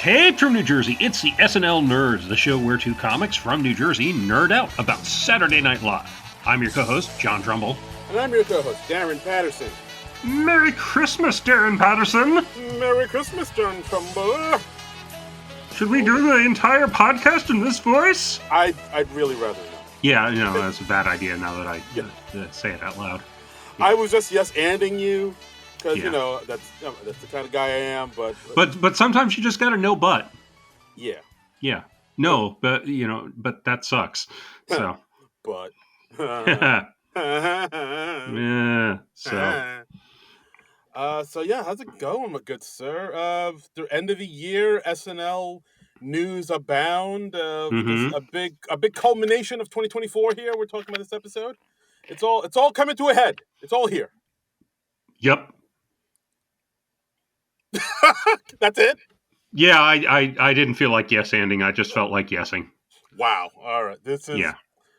Hey from New Jersey, it's the SNL Nerds, the show where two comics from New Jersey nerd out about Saturday Night Live. I'm your co-host, John Trumbull. And I'm your co-host, Darren Patterson. Merry Christmas, Darren Patterson! Merry Christmas, John Trumbull! Should we do the entire podcast in this voice? I'd really rather not. Yeah, that's a bad idea now that I say it out loud. Yeah. I was just yes-anding you, because, that's the kind of guy I am, But sometimes you just gotta know but. Yeah. Yeah. No, but that sucks. So. But. Yeah, so. So yeah, how's it going, my good sir? The end of the year, SNL news abound. There's a big culmination of 2024 here. We're talking about this episode. It's all coming to a head. It's all here. Yep. That's it? Yeah, I didn't feel like yes-anding. I just felt like yesing. Wow. All right. This is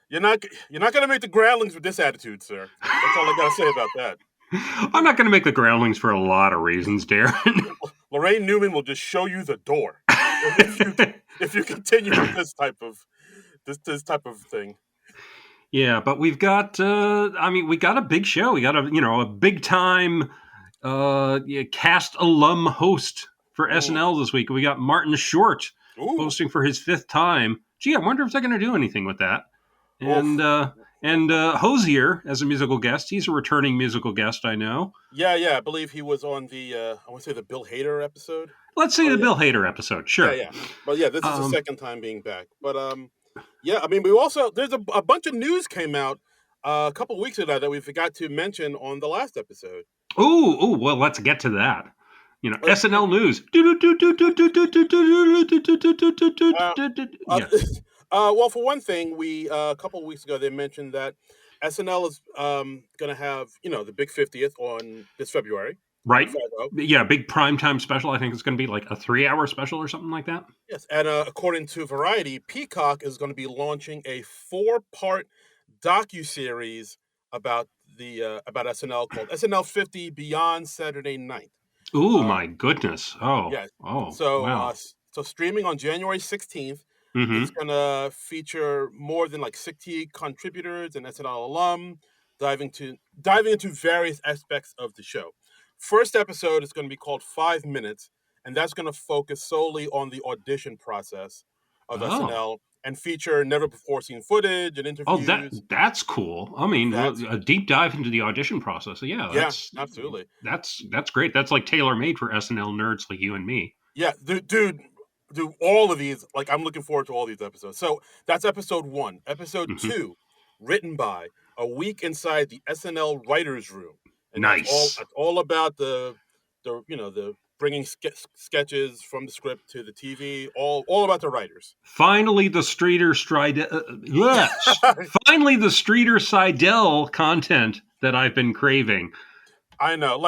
You're not gonna make the groundlings with this attitude, sir. That's all I gotta say about that. I'm not going to make the groundlings for a lot of reasons, Darren. Lorraine Newman will just show you the door if you continue with this type of thing. Yeah, but we've got we got a big show. We got a big time cast alum host for SNL this week. We got Martin Short hosting for his 5th time. Gee, I wonder if they're going to do anything with that. And Hozier as a musical guest. He's a returning musical guest, I know. Yeah. I believe he was on the, I want to say the Bill Hader episode. Let's say Bill Hader episode, sure. Yeah. But yeah, this is the second time being back. But we also, there's a bunch of news came out a couple weeks ago that we forgot to mention on the last episode. Oh, well, let's get to that. SNL news. Well, for one thing, we a couple of weeks ago they mentioned that SNL is going to have the big 50th on this February. Right. Yeah, big primetime special. I think it's going to be like a 3-hour special or something like that. Yes, and according to Variety, Peacock is going to be launching a 4-part docuseries about SNL called SNL 50 Beyond Saturday Night. Ooh, my goodness! Oh, yeah. Oh, so wow. So streaming on January 16th. It's going to feature more than 60 contributors and SNL alum diving into various aspects of the show. First episode is going to be called 5 Minutes, and that's going to focus solely on the audition process of SNL and feature never-before-seen footage and interviews. Oh, that's cool. I mean, a deep dive into the audition process. Yeah, absolutely. That's great. That's like tailor-made for SNL nerds like you and me. Yeah, dude. Do all of these, I'm looking forward to all these episodes. So that's episode 1. Episode 2, written by A Week Inside the SNL Writers' Room. And nice. That's all about the bringing sketches from the script to the TV. All about the writers. Finally, the Finally, the Streeter Seidel content that I've been craving. I know.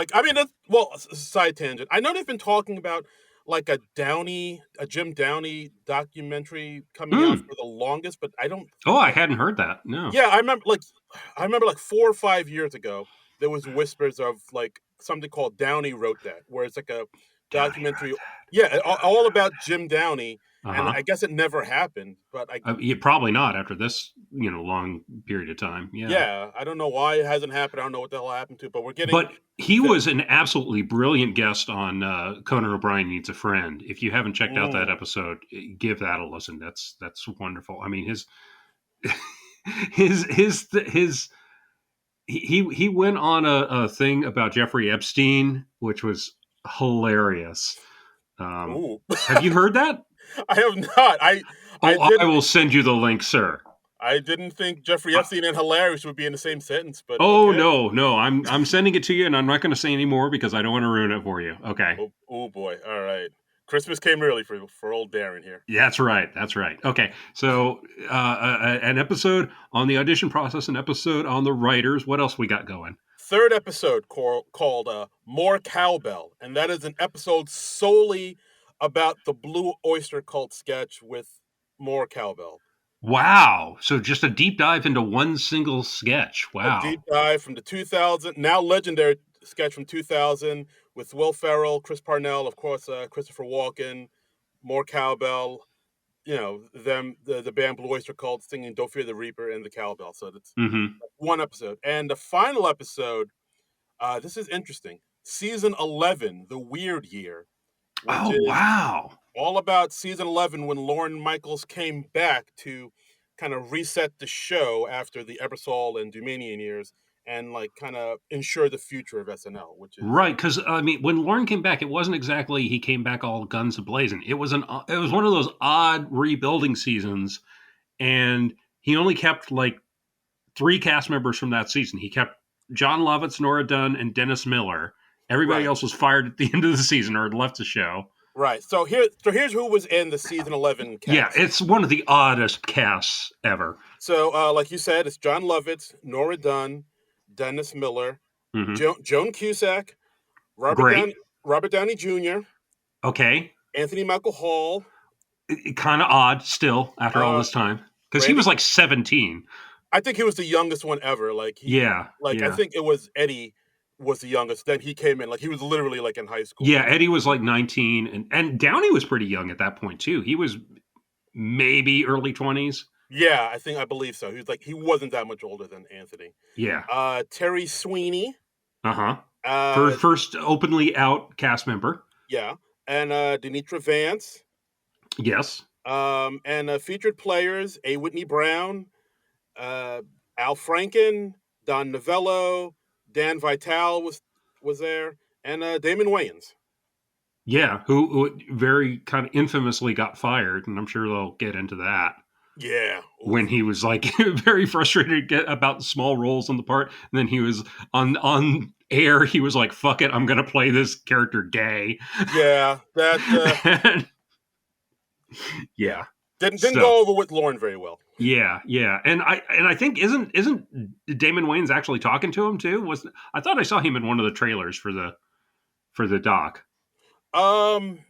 Side tangent. I know they've been talking about a Jim Downey documentary coming out for the longest, but I don't. Oh, I hadn't heard that. No. Yeah, I remember 4 or 5 years ago, there was whispers of something called Downey Wrote That, where it's a documentary. Yeah, all about Jim Downey, and I guess it never happened. But probably not after this long period of time. Yeah, I don't know why it hasn't happened. I don't know what the hell happened to it, but we're getting. But he was an absolutely brilliant guest on Conan O'Brien Needs a Friend. If you haven't checked out that episode, give that a listen. That's wonderful. I mean, he went on a thing about Jeffrey Epstein, which was hilarious. Have you heard that? I have not. I will send you the link, sir. I didn't think Jeffrey Epstein and hilarious would be in the same sentence, but okay. No. I'm sending it to you, and I'm not going to say any more because I don't want to ruin it for you. Okay. Oh boy. All right. Christmas came early for old Darren here. Yeah, that's right. Okay. So an episode on the audition process, an episode on the writers. What else we got going? Third episode called More Cowbell, and that is an episode solely about the Blue Oyster Cult sketch with More Cowbell. Wow. So just a deep dive into one single sketch. Wow. A deep dive from the 2000, now legendary sketch from 2000 with Will Ferrell, Chris Parnell, of course, Christopher Walken, more cowbell. The band Blue Oyster Cult singing "Don't Fear the Reaper" and the cowbell. So that's Mm-hmm. one episode, and the final episode. This is interesting. Season 11, The Weird Year, which Oh, is wow. all about season 11 when Lorne Michaels came back to kind of reset the show after the Ebersol and Dumanian years and like kind of ensure the future of SNL, which is Right, because I mean, when Lauren came back, it wasn't exactly he came back all guns blazing. It was one of those odd rebuilding seasons, and he only kept like three cast members from that season. He kept John Lovitz, Nora Dunn, and Dennis Miller. Everybody right. else was fired at the end of the season or had left the show. Right. So here's who was in the season 11 Yeah, cast. it's one of the oddest casts ever. So like you said, it's John Lovitz, Nora Dunn, Dennis Miller, Hmm. Joan Cusack, Robert Great. Downey Robert Downey Jr., Okay. Anthony Michael Hall, Kind of odd still after all uh, this time because he Randy. was like 17. I think he was the youngest one ever. Yeah, I yeah. think it was Eddie was the youngest. Then he came in like he was literally like in high school. Yeah, Eddie was like 19, and Downey was pretty young at that point too. He was maybe early 20s. Yeah, I believe so. He wasn't that much older than Anthony. Yeah. Terry Sweeney. Uh-huh. Uh, First openly out cast member. yeah, and Denitra Vance. Yes. And featured players: A. Whitney Brown, uh, Al Franken, Don Novello, Dan Vitale was there, and Damon Wayans. Yeah, who very kind of infamously got fired, and I'm sure they'll get into that. Yeah. When he was like very frustrated about small roles on the part, and then he was on air. He was like, "Fuck it, I'm gonna play this character gay." Yeah, that Yeah. didn't So go over with Lauren very well. yeah, and I think isn't Damon Wayans actually talking to him too? I thought I saw him in one of the trailers for the doc.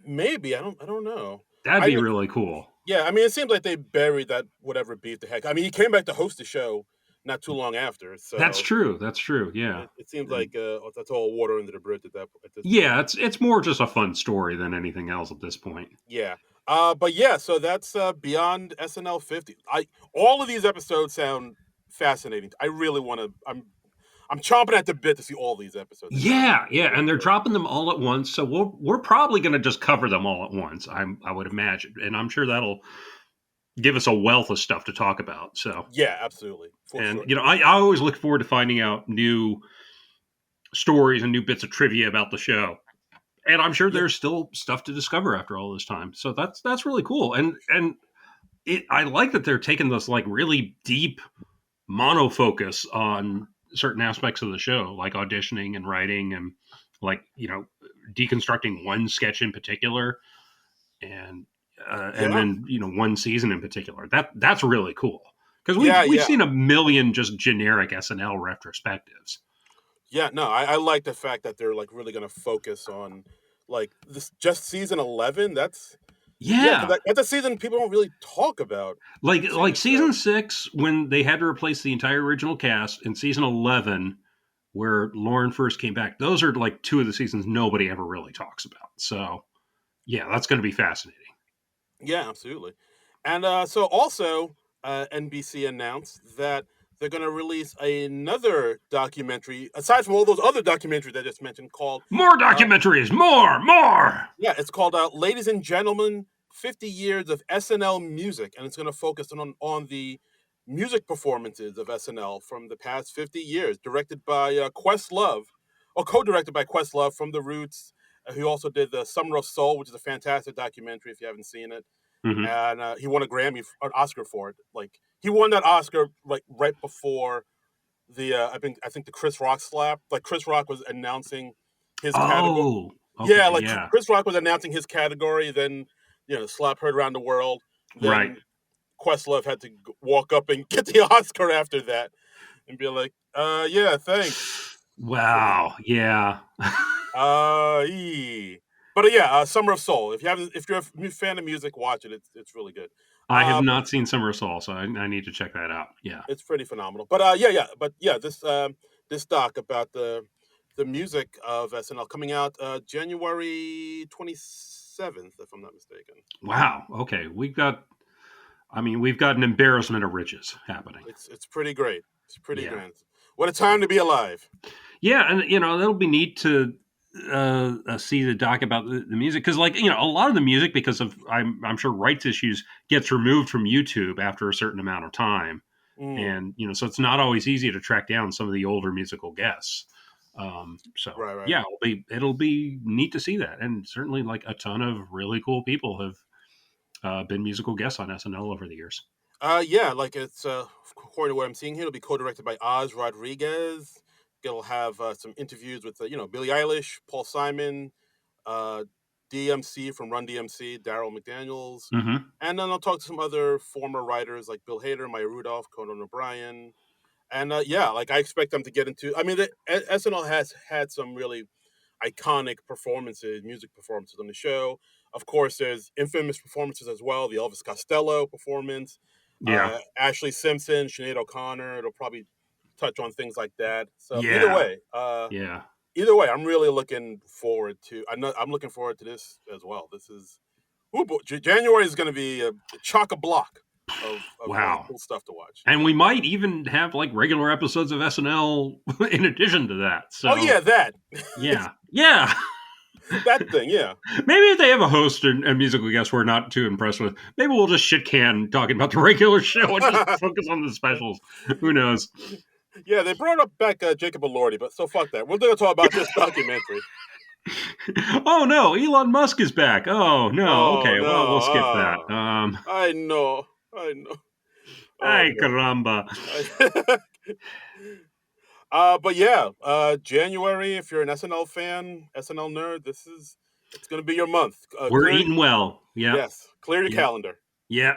Maybe I don't know. That'd I be really cool. Yeah, I mean, it seems like they buried that whatever beef the heck. I mean, he came back to host the show not too long after, That's so true. That's true. Yeah. it seems like that's all water under the bridge at this point. Yeah, it's more just a fun story than anything else at this point. Yeah. But yeah, so that's beyond SNL 50. All of these episodes sound fascinating. I really want to. I'm chomping at the bit to see all these episodes. Yeah, and they're dropping them all at once, so we're probably going to just cover them all at once. I would imagine, and I'm sure that'll give us a wealth of stuff to talk about. So Yeah, absolutely, for and sure. I always look forward to finding out new stories and new bits of trivia about the show. And I'm sure Yeah, there's still stuff to discover after all this time. So that's really cool. And I like that they're taking this like really deep mono focus on certain aspects of the show, like auditioning and writing and like, deconstructing one sketch in particular and yeah, then, one season in particular. That's really cool. Because yeah, we've yeah. seen a million just generic SNL retrospectives. Yeah, no, I like the fact that they're like really going to focus on like this just season 11. Yeah, Yeah. because that's a season people don't really talk about. Like So season 6 when they had to replace the entire original cast, and season 11 where Lauren first came back. Those are like two of the seasons nobody ever really talks about. So yeah, that's going to be fascinating. yeah, absolutely. And so also NBC announced that they're going to release another documentary aside from all those other documentaries I just mentioned called More uh, documentaries, more. yeah, it's called Ladies and Gentlemen 50 Years of SNL Music, and it's going to focus on the music performances of SNL from the past 50 years, directed by Questlove, or co-directed by Questlove from The Roots, who also did the Summer of Soul, which is a fantastic documentary if you haven't seen it. Hmm. And he won an Oscar for it. Like he won that Oscar like right before the I think the Chris Rock slap. Like Chris Rock was announcing his category. Oh, Yeah, okay, like yeah, Chris Rock was announcing his category. Then slap heard around the world. right. Then Questlove had to walk up and get the Oscar after that and be like, yeah, thanks. Wow, yeah. But yeah, Summer of Soul. If you're a fan of music, watch it. It's really good. I have But not seen Summer of Soul, so I need to check that out. Yeah. it's pretty phenomenal. But yeah. This doc about the music of SNL coming out January 20 7th, if I'm not mistaken. Wow. Okay, we've got an embarrassment of riches happening. It's pretty great. It's pretty Yeah. grand. What a time to be alive. Yeah, and that'll be neat to see the doc about the music because, like, a lot of the music, because of I'm sure rights issues, gets removed from YouTube after a certain amount of time, and so it's not always easy to track down some of the older musical guests. So Right. yeah, it'll be neat to see that, and certainly like a ton of really cool people have been musical guests on SNL over the years. Yeah, like it's according to what I'm seeing here, it'll be co-directed by Oz Rodriguez. It'll have some interviews with Billie Eilish, Paul Simon, uh, DMC from Run DMC, Daryl McDaniels, Mm-hmm. and then I'll talk to some other former writers like Bill Hader, Maya Rudolph, Conan O'Brien, and yeah, like I expect them to get into. I mean, SNL has had some really iconic performances, music performances on the show. Of course, there's infamous performances as well. The Elvis Costello performance, Yeah, Ashley Simpson, Sinead O'Connor. It'll probably touch on things like that. So yeah, yeah. either way, I'm really looking forward to. I'm looking forward to this as well. This is January is going to be a chock a block of Wow. cool stuff to watch. And we might even have like regular episodes of SNL in addition to that. Oh So yeah, that yeah. that thing, yeah. Maybe if they have a host and musical guest we're not too impressed with, maybe we'll just shit can talking about the regular show and just focus on the specials. Who knows? Yeah, they brought up back Jacob Elordi, but so fuck that. We're going to talk about this documentary. Oh no, Elon Musk is back. Oh no, Oh okay, no! well we'll skip that. I know. Oh Ay caramba. but yeah, January. If you're an SNL fan, SNL nerd, it's going to be your month. We're eating well. Yeah. Yes, clear your calendar. Yeah.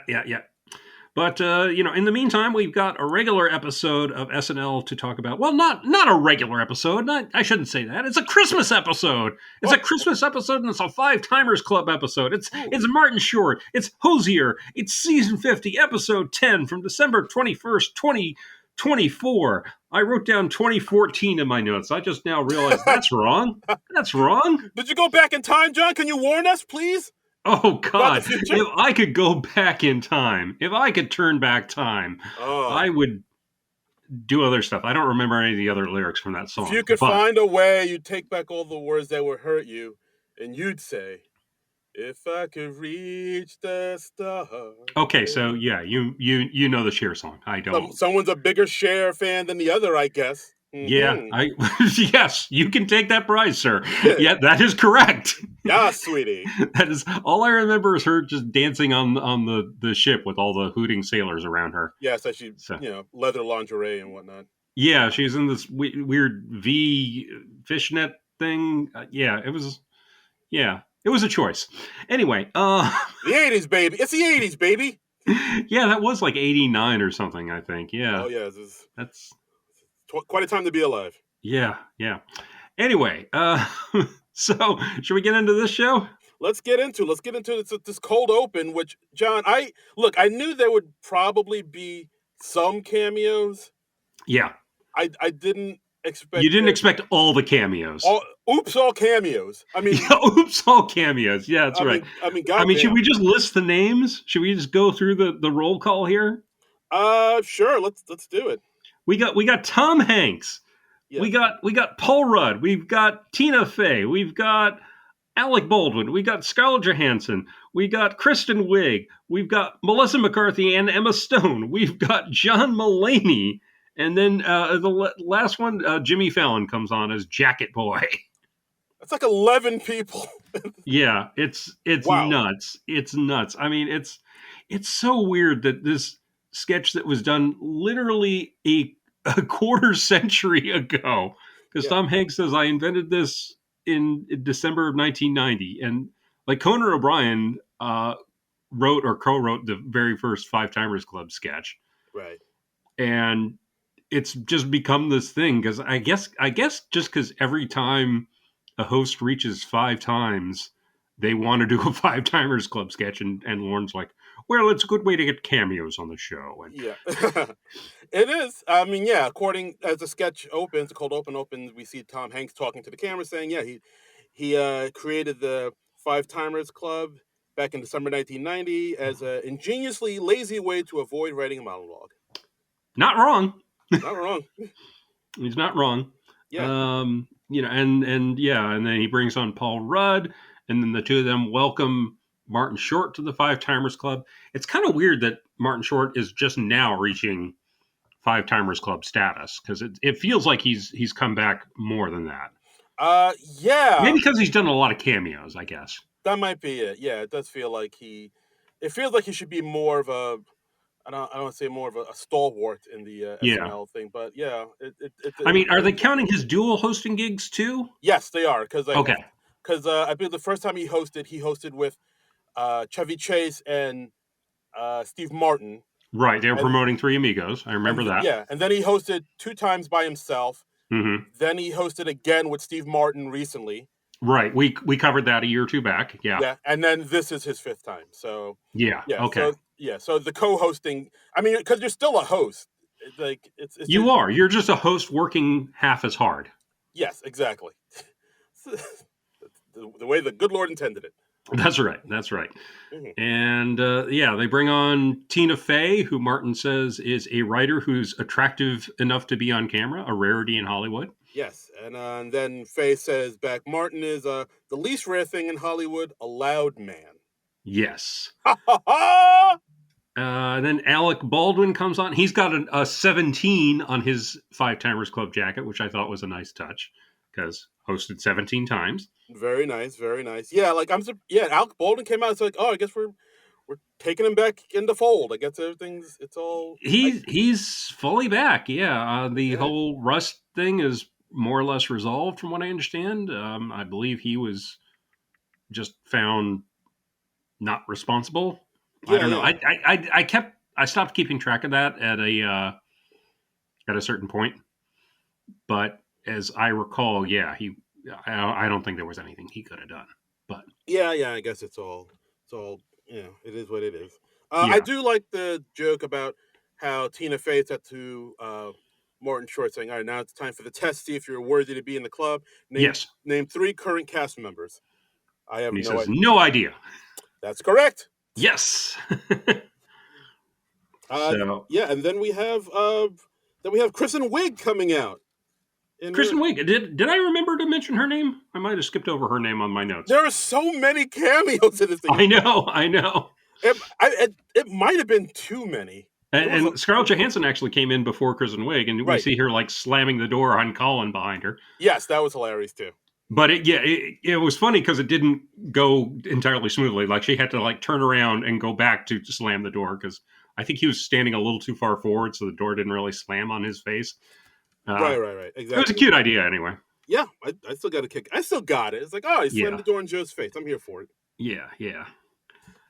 But in the meantime, we've got a regular episode of SNL to talk about. Well, not a regular episode. I shouldn't say that. It's a Christmas episode. It's a Christmas episode, and it's a Five Timers Club episode. It's Martin Short. It's Hozier. It's season 50, episode 10 from December 21st, 2024. I wrote down 2014 in my notes. I just now realized that's wrong. That's wrong. Did you go back in time, John? Can you warn us, please? Oh God! If I could go back in time, if I could turn back time, I would do other stuff. I don't remember any of the other lyrics from that song. If you could find a way, you'd take back all the words that would hurt you, and you'd say, "If I could reach the stars." Okay, so yeah, you know the Cher song. I don't. Someone's a bigger Cher fan than the other, I guess. Mm-hmm. Yeah, yes, you can take that prize, sir. Yeah, that is correct. Yeah, sweetie. That is all I remember is her just dancing on the ship with all the hooting sailors around her. Yeah, so leather lingerie and whatnot. Yeah, she's in this weird V fishnet thing. It was a choice. Anyway, the 80s, baby. It's the 80s, baby. Yeah, that was like 89 or something, I think. Yeah. Oh yeah, that's quite a time to be alive. Yeah. Anyway, so should we get into this show? Let's get into this cold open, which, John, I knew there would probably be some cameos. Yeah. I didn't expect. You didn't expect all the cameos. All cameos. I mean, all cameos. Yeah, that's right. I mean, should we just list the names? Should we just go through the roll call here? Sure. Let's do it. We got Tom Hanks. Yes. We got Paul Rudd. We've got Tina Fey. We've got Alec Baldwin. We got Scarlett Johansson. We got Kristen Wiig. We've got Melissa McCarthy and Emma Stone. We've got John Mulaney. And then the last one, Jimmy Fallon comes on as Jacket Boy. That's like 11 people. Yeah, it's wow. Nuts. It's nuts. I mean, it's so weird that this sketch that was done literally a quarter century ago, because Tom Hanks says, I invented this in December of 1990. And like Conan O'Brien wrote or co-wrote the very first Five Timers Club sketch. Right. And it's just become this thing because I guess just because every time a host reaches 5 times, they want to do a Five Timers Club sketch, and Lauren's like, well, it's a good way to get cameos on the show. And yeah, it is. I mean, yeah, according as the sketch opens, the cold open opens, we see Tom Hanks talking to the camera saying, yeah, he created the Five Timers Club back in December 1990 as an ingeniously lazy way to avoid writing a monologue. Not wrong. Not wrong. He's not wrong. Yeah. And then he brings on Paul Rudd, and then the two of them welcome Martin Short to the Five Timers Club. It's kind of weird that Martin Short is just now reaching Five Timers Club status, because it feels like he's come back more than that. Yeah. Maybe because he's done a lot of cameos, I guess. That might be it. Yeah, it does feel like he should be more of a, I don't want to say more of a stalwart in the SNL thing, but yeah. Are they counting his dual hosting gigs too? Yes, they are. Because okay. Because I believe the first time he hosted with Chevy Chase and Steve Martin. Right, they were promoting Three Amigos. I remember that. Yeah, and then he hosted 2 times by himself. Mm-hmm. Then he hosted again with Steve Martin recently. Right, we covered that a year or two back. Yeah. Yeah, and then this is his 5th time. So yeah. Okay. So the co-hosting. I mean, because you're still a host. Like it's you are. You're just a host working half as hard. Yes, exactly. the way the good Lord intended it. That's right. Mm-hmm. And they bring on Tina Fey, who Martin says is a writer who's attractive enough to be on camera, a rarity in Hollywood. Yes, and then Fey says back, Martin is the least rare thing in Hollywood, a loud man. Yes. Then Alec Baldwin comes on. He's got a 17 on his Five Timers Club jacket, which I thought was a nice touch, because hosted 17 times. Very nice, very nice. Yeah, Alec Baldwin came out. It's like, oh, I guess we're taking him back in the fold. I guess he's fully back. Yeah, the whole Rust thing is more or less resolved, from what I understand. I believe he was just found not responsible. I don't know. I stopped keeping track of that at a certain point. But as I recall, I don't think there was anything he could have done. But yeah, I guess it's all it is what it is. I do like the joke about how Tina Fey said to Martin Short, saying, "All right, now it's time for the test. See if you're worthy to be in the club. Name 3 current cast members." I have no idea. That's correct. Yes. And then we have Kristen Wiig coming out. Kristen Wiig. Did I remember to mention her name? I might have skipped over her name on my notes. There are so many cameos in this thing. I know. It might have been too many. And Scarlett Johansson actually came in before Kristen Wiig, and we see her like slamming the door on Colin behind her. Yes, that was hilarious too. But it was funny because it didn't go entirely smoothly. Like, she had to like turn around and go back to slam the door, because I think he was standing a little too far forward, so the door didn't really slam on his face. Right. Exactly. It was a cute idea anyway. Yeah, I still got a kick. I still got it. It's like, oh, he slammed the door in Joe's face. I'm here for it. Yeah.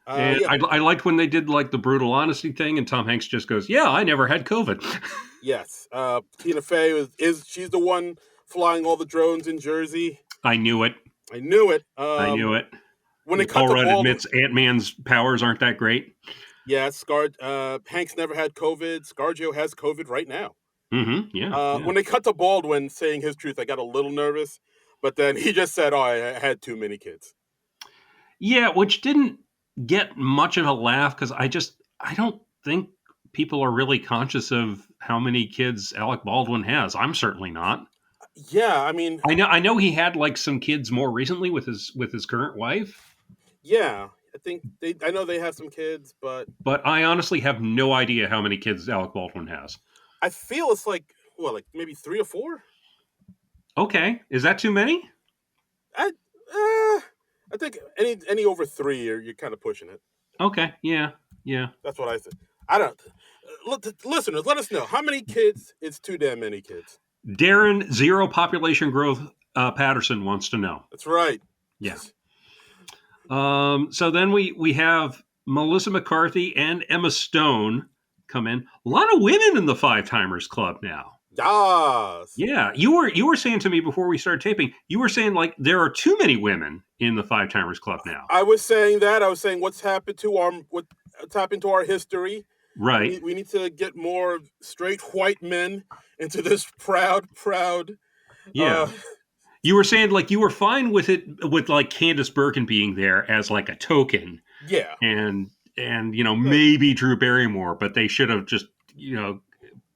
And I liked when they did like the brutal honesty thing, and Tom Hanks just goes, "Yeah, I never had COVID." Yes. Tina Fey she's the one flying all the drones in Jersey. I knew it. When Paul Rudd admits Ant-Man's powers aren't that great. Yeah, Hanks never had COVID. ScarJo has COVID right now. Mm-hmm. Yeah. When they cut to Baldwin saying his truth, I got a little nervous, but then he just said, "Oh, I had too many kids." Yeah, which didn't get much of a laugh, because I don't think people are really conscious of how many kids Alec Baldwin has. I'm certainly not. Yeah, I mean, I know he had like some kids more recently with his current wife. Yeah, I know they have some kids, but I honestly have no idea how many kids Alec Baldwin has. I feel it's like maybe 3 or 4. Okay, is that too many? I think any over 3, you're kind of pushing it. Okay, yeah. That's what I said. I don't. Listeners, let us know how many kids. It's too damn many kids. Darren, zero population growth. Patterson wants to know. That's right. Yes. So then we have Melissa McCarthy and Emma Stone come in. A lot of women in the Five Timers Club now. Yes. Yeah, you were saying to me before we started taping, you were saying like there are too many women in the Five Timers Club now. I was saying that. I was saying what's happened to our history. Right. We need to get more straight white men into this proud. Yeah. You were saying like you were fine with it with like Candice Bergen being there as like a token, Yeah. and you know Like, maybe Drew Barrymore, but they should have just you know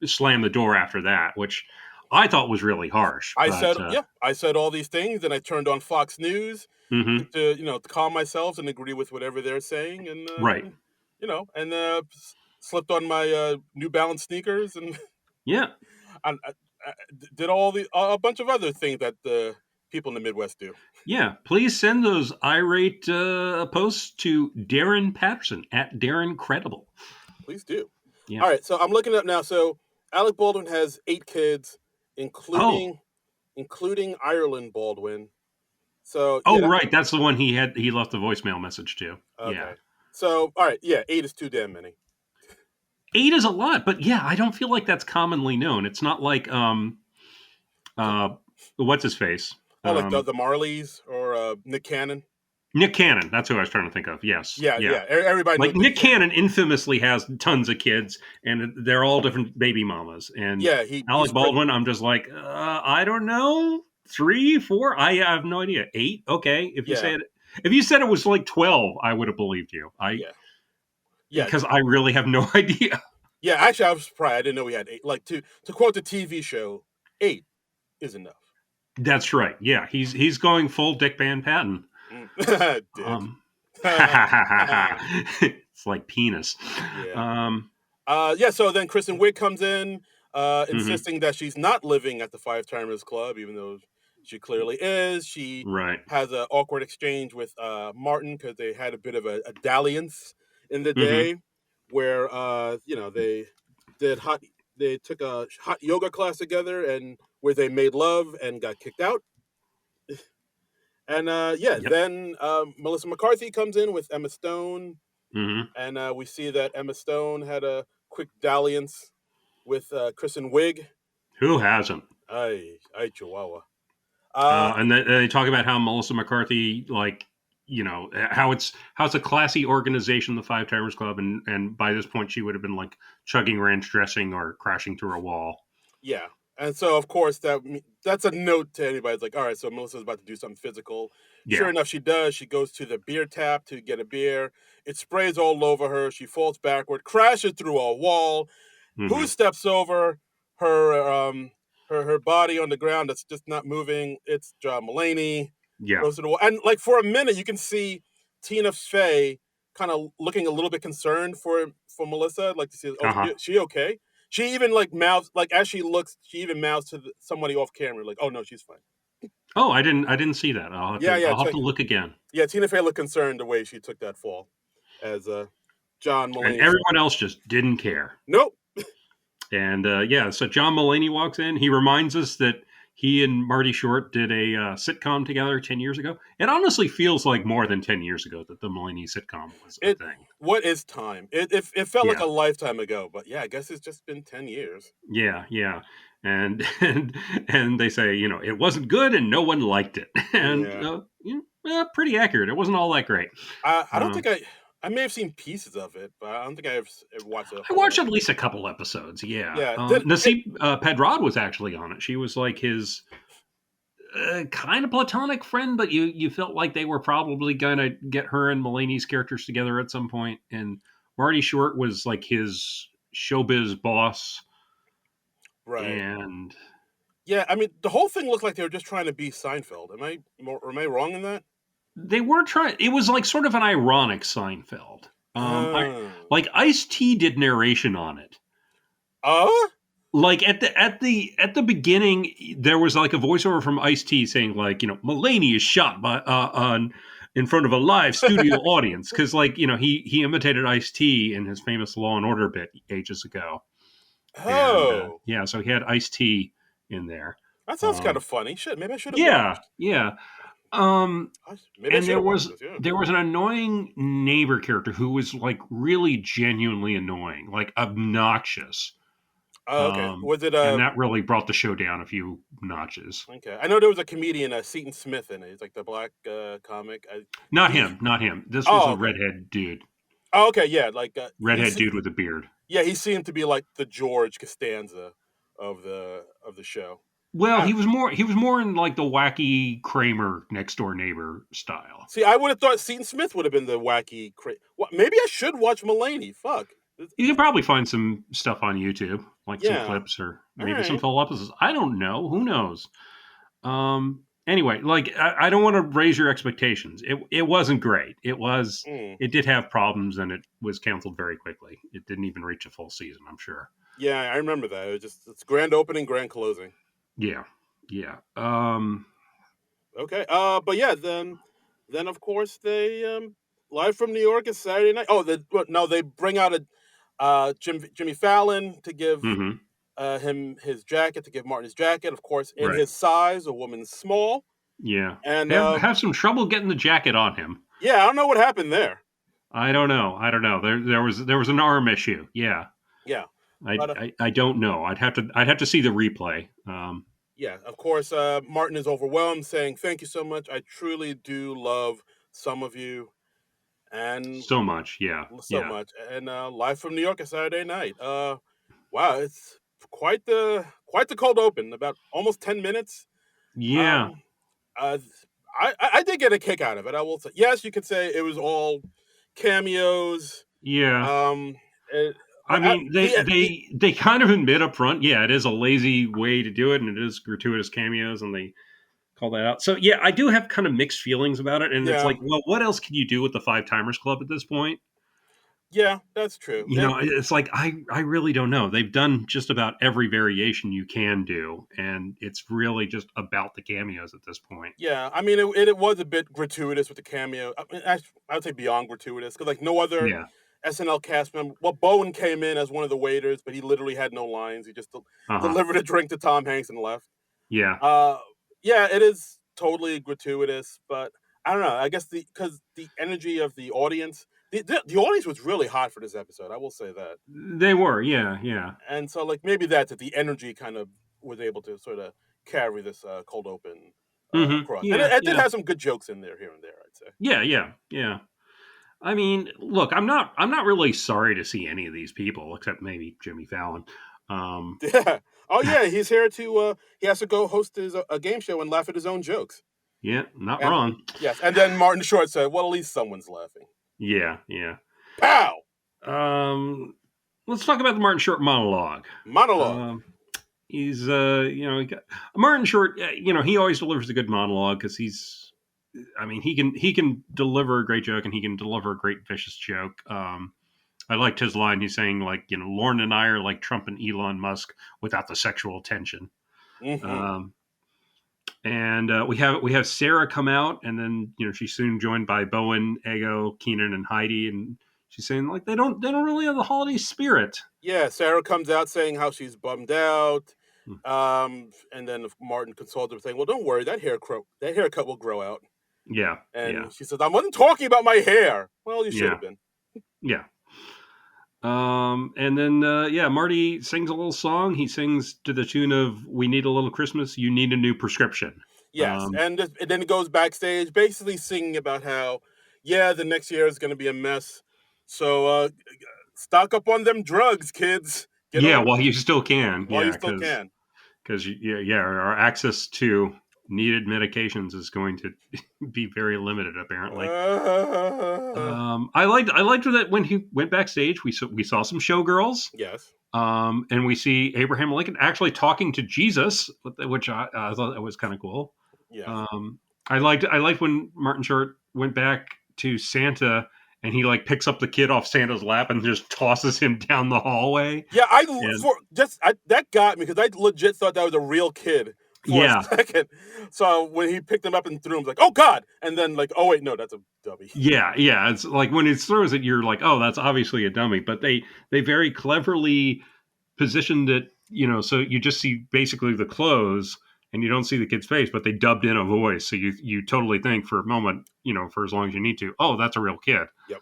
slammed the door after that, which I thought was really harsh. I But said, yeah, I said all these things, and I turned on Fox News mhm, to, to calm myself and agree with whatever they're saying, and right, slipped on my New Balance sneakers, and yeah, I did all the a bunch of other things that the people in the Midwest do. yeah. Please send those irate posts to Darren Patterson at Darren Credible. Please do. Yeah. All right, so I'm looking up now. So Alec Baldwin has 8 kids, Oh, including Ireland Baldwin. So yeah, oh, right. That's the one he had. He left a voicemail message to. Yeah. okay. So all right, yeah, 8 is too damn many. 8 is a lot, but yeah, I don't feel like that's commonly known. It's not like uh what's his face? Oh, like the Um the Marleys or Nick Cannon. Nick Cannon, that's who I was trying to think of. Yes. Yeah, Yeah. yeah. Everybody Like knows Nick Nick Cannon. Cannon infamously has tons of kids and they're all different baby mamas. And Yeah, he Alec spread. Baldwin, I'm just like, I don't know. 3, 4, I have no idea. 8, okay. Yeah, If you said it was like 12, I would have believed you. I yeah, yeah, because I really have no idea. yeah. Actually, I was surprised. I didn't know he had 8. Like to quote the TV show, 8 is enough. That's right. Yeah, he's going full Dick Van Patten. Dick. Um, it's like penis. Yeah. Um, Yeah. So then Kristen Wiig comes in, mhm, insisting that she's not living at the Five Timers Club, even though she clearly is. She right. has an awkward exchange with Martin because they had a bit of a dalliance in the Hmm. day, where did hot. They took a hot yoga class together, and where they made love and got kicked out. And Yep. then Melissa McCarthy comes in with Emma Stone, Hmm. and we see that Emma Stone had a quick dalliance with Kristen Wiig. Who hasn't? Ay, Chihuahua. Uh, And they talk about how Melissa McCarthy, like, how it's a classy organization, the Five Timers Club, and by this point she would have been like chugging ranch dressing or crashing through a wall. yeah, and so of course that's a note to anybody. It's like, all right, so Melissa's about to do something physical. Sure Yeah. enough, she does. She goes to the beer tap to get a beer. It sprays all over her. She falls backward, crashes through a wall. Who Hmm. steps over her her body on the ground that's just not moving? It's John Mulaney. Yeah. Goes to the wall, and like for a minute, you can see Tina Fey kind of looking a little bit concerned for Melissa, like to see, oh, Uh huh. she okay? She even like mouths, like as she looks, she even mouths to somebody off camera, like, oh no, she's fine. Oh, I didn't see that. Yeah, yeah, I'll have to look again. yeah. Tina Fey looked concerned the way she took that fall, as John And Mulaney said, everyone else just didn't care. nope. And yeah, so John Mulaney walks in. He reminds us that he and Marty Short did a sitcom together 10 years ago. It honestly feels like more than 10 years ago that the Mulaney sitcom was a It thing. What is time? It felt like Yeah, a lifetime ago, but yeah, I guess it's just been 10 years. yeah, yeah. And and they say it wasn't good and no one liked it, and Yeah, pretty accurate. It wasn't all that great. I don't Uh, think I may have seen pieces of it, but I don't think I've watched a I whole. watched at least a couple episodes. Yeah, Yeah, did it? Nasib Pedrad was actually on it. She was like his kind of platonic friend, but you felt like they were probably gonna get her and Mulaney's characters together at some point. And Marty Short was like his showbiz boss, Right. and Yeah, I mean, the whole thing looked like they were just trying to be Seinfeld. Am I wrong in that? they were trying. It was like sort of an ironic Seinfeld. I Oh. like Ice T did narration on it. Uh? Like at the beginning, there was like a voiceover from Ice T saying like Mulaney is shot by on in front of a live studio audience because like he imitated Ice T in his famous Law and Order bit ages ago, and Oh. yeah, so he had Ice T in there. That sounds kind Um, of funny. Shit, maybe I should have yeah, watched. yeah. Um, Maybe I and should have watched this. Yeah. there was an annoying neighbor character who was like really genuinely annoying, like obnoxious. Oh, okay. Was it And that really brought the show down a few notches. okay? I know there was a comedian, Seton Smith, in it. He's like the black comic. Not He. him, not him. This was Oh, a okay. redhead dude, Oh, okay. Yeah, like redhead dude with a beard. yeah, he seemed to be like the George Costanza of the show. Well, I, he was more in like the wacky Kramer next door neighbor style. see, I would have thought Seton Smith would have been the wacky. Maybe I should watch Mulaney. Fuck. You can probably find some stuff on YouTube, like some Yeah. clips or All maybe some right. full episodes. I don't know. Who knows? Anyway, like I don't want to raise your expectations. It wasn't great. Mm. It did have problems and it was canceled very quickly. It didn't even reach a full season, I'm sure. Yeah, I remember that. It was just it's grand opening, grand closing. Yeah. Yeah. Okay. But yeah, then of course they live from New York is Saturday night. Oh, no, they bring out a Jimmy Fallon to give mhm. him his jacket, to give Martin his jacket. Of course, in Right. his size, a woman's small, Yeah. and Have some trouble getting the jacket on him. yeah, I don't know what happened there. I don't know. I don't know. There was an arm issue. Yeah. Yeah, but I don't know. I'd have to see the replay. yeah, of course, Martin is overwhelmed, saying, "Thank you so much. I truly do love some of you, and So much. Yeah. so Yeah. much." And live from New York, a Saturday night. Wow, it's quite the cold open. About almost 10 minutes. Yeah. Um, uh, I did get a kick out of it. I will say, yes, you could say it was all cameos. Yeah. Um, it, I mean, they kind of admit up front, yeah, it is a lazy way to do it, and it is gratuitous cameos, and they call that out. So yeah, I do have kind of mixed feelings about it, and it's yeah, like, well, what else can you do with the Five Timers Club at this point? yeah, that's true. You know, it's like I really don't know. They've done just about every variation you can do, and it's really just about the cameos at this point. Yeah, I mean, it was a bit gratuitous with the cameo. I mean, I would say beyond gratuitous because like no other Yeah. SNL cast member. Well, Bowen came in as one of the waiters, but he literally had no lines. He just Uh huh. delivered a drink to Tom Hanks and left. Yeah. Uh, yeah, it is totally gratuitous, but I don't know. I guess because the energy of the audience, the audience was really hot for this episode. I will say that, They were. Yeah. Yeah. and so like maybe that's it. The energy kind of was able to sort of carry this cold open across, and Yeah. it did Yeah. have some good jokes in there here and there. I'd say. Yeah. Yeah. Yeah. I mean, look, I'm not really sorry to see any of these people except maybe Jimmy Fallon. Um, Yeah. Oh yeah, he's here to. He has to go host a game show and laugh at his own jokes. yeah, not And wrong. yes, and then Martin Short said, "Well, at least someone's laughing." Yeah, yeah. Pow! Let's talk about the Martin Short monologue. Monologue. Um, he's Martin Short. You know, he always delivers a good monologue because he's. I mean, he can deliver a great joke and he can deliver a great vicious joke. I liked his line. He's saying like, you know, Lauren and I are like Trump and Elon Musk without the sexual tension. Mm-hmm. Um, and we have Sarah come out, and then you know she's soon joined by Bowen, Ego, Keenan, and Heidi, and she's saying like they don't really have the holiday spirit. Yeah, Sarah comes out saying how she's bummed out. Hmm. And then Martin consoled her saying, "Well, don't worry, that haircut will grow out." Yeah, yeah, And she says, "I wasn't talking about my hair." Well, you should yeah, have been. yeah. And then yeah, Marty sings a little song. He sings to the tune of "We Need a Little Christmas, You Need a New Prescription." Yes, and then it goes backstage, basically singing about how, yeah, the next year is going to be a mess. So stock up on them drugs, kids. Get Yeah, on well, you still can. while you Yeah, still can. because yeah, our access to needed medications is going to be very limited, apparently. I liked that when he went backstage, we saw some showgirls, Yes. and we see Abraham Lincoln actually talking to Jesus, which I thought that was kind of cool. Yes. I liked when Martin Short went back to Santa and he like picks up the kid off Santa's lap and just tosses him down the hallway. Yeah, And that got me because I legit thought that was a real kid for yeah, a second. So when he picked him up and threw him, I was like, "Oh God!" And then like, "Oh wait, no, that's a dummy." yeah. It's like when it throws it, you're like, oh, that's obviously a dummy. But they very cleverly positioned it, you know, so you just see basically the clothes and you don't see the kid's face, but they dubbed in a voice, so you totally think for a moment, you know, for as long as you need to, oh, that's a real kid. Yep.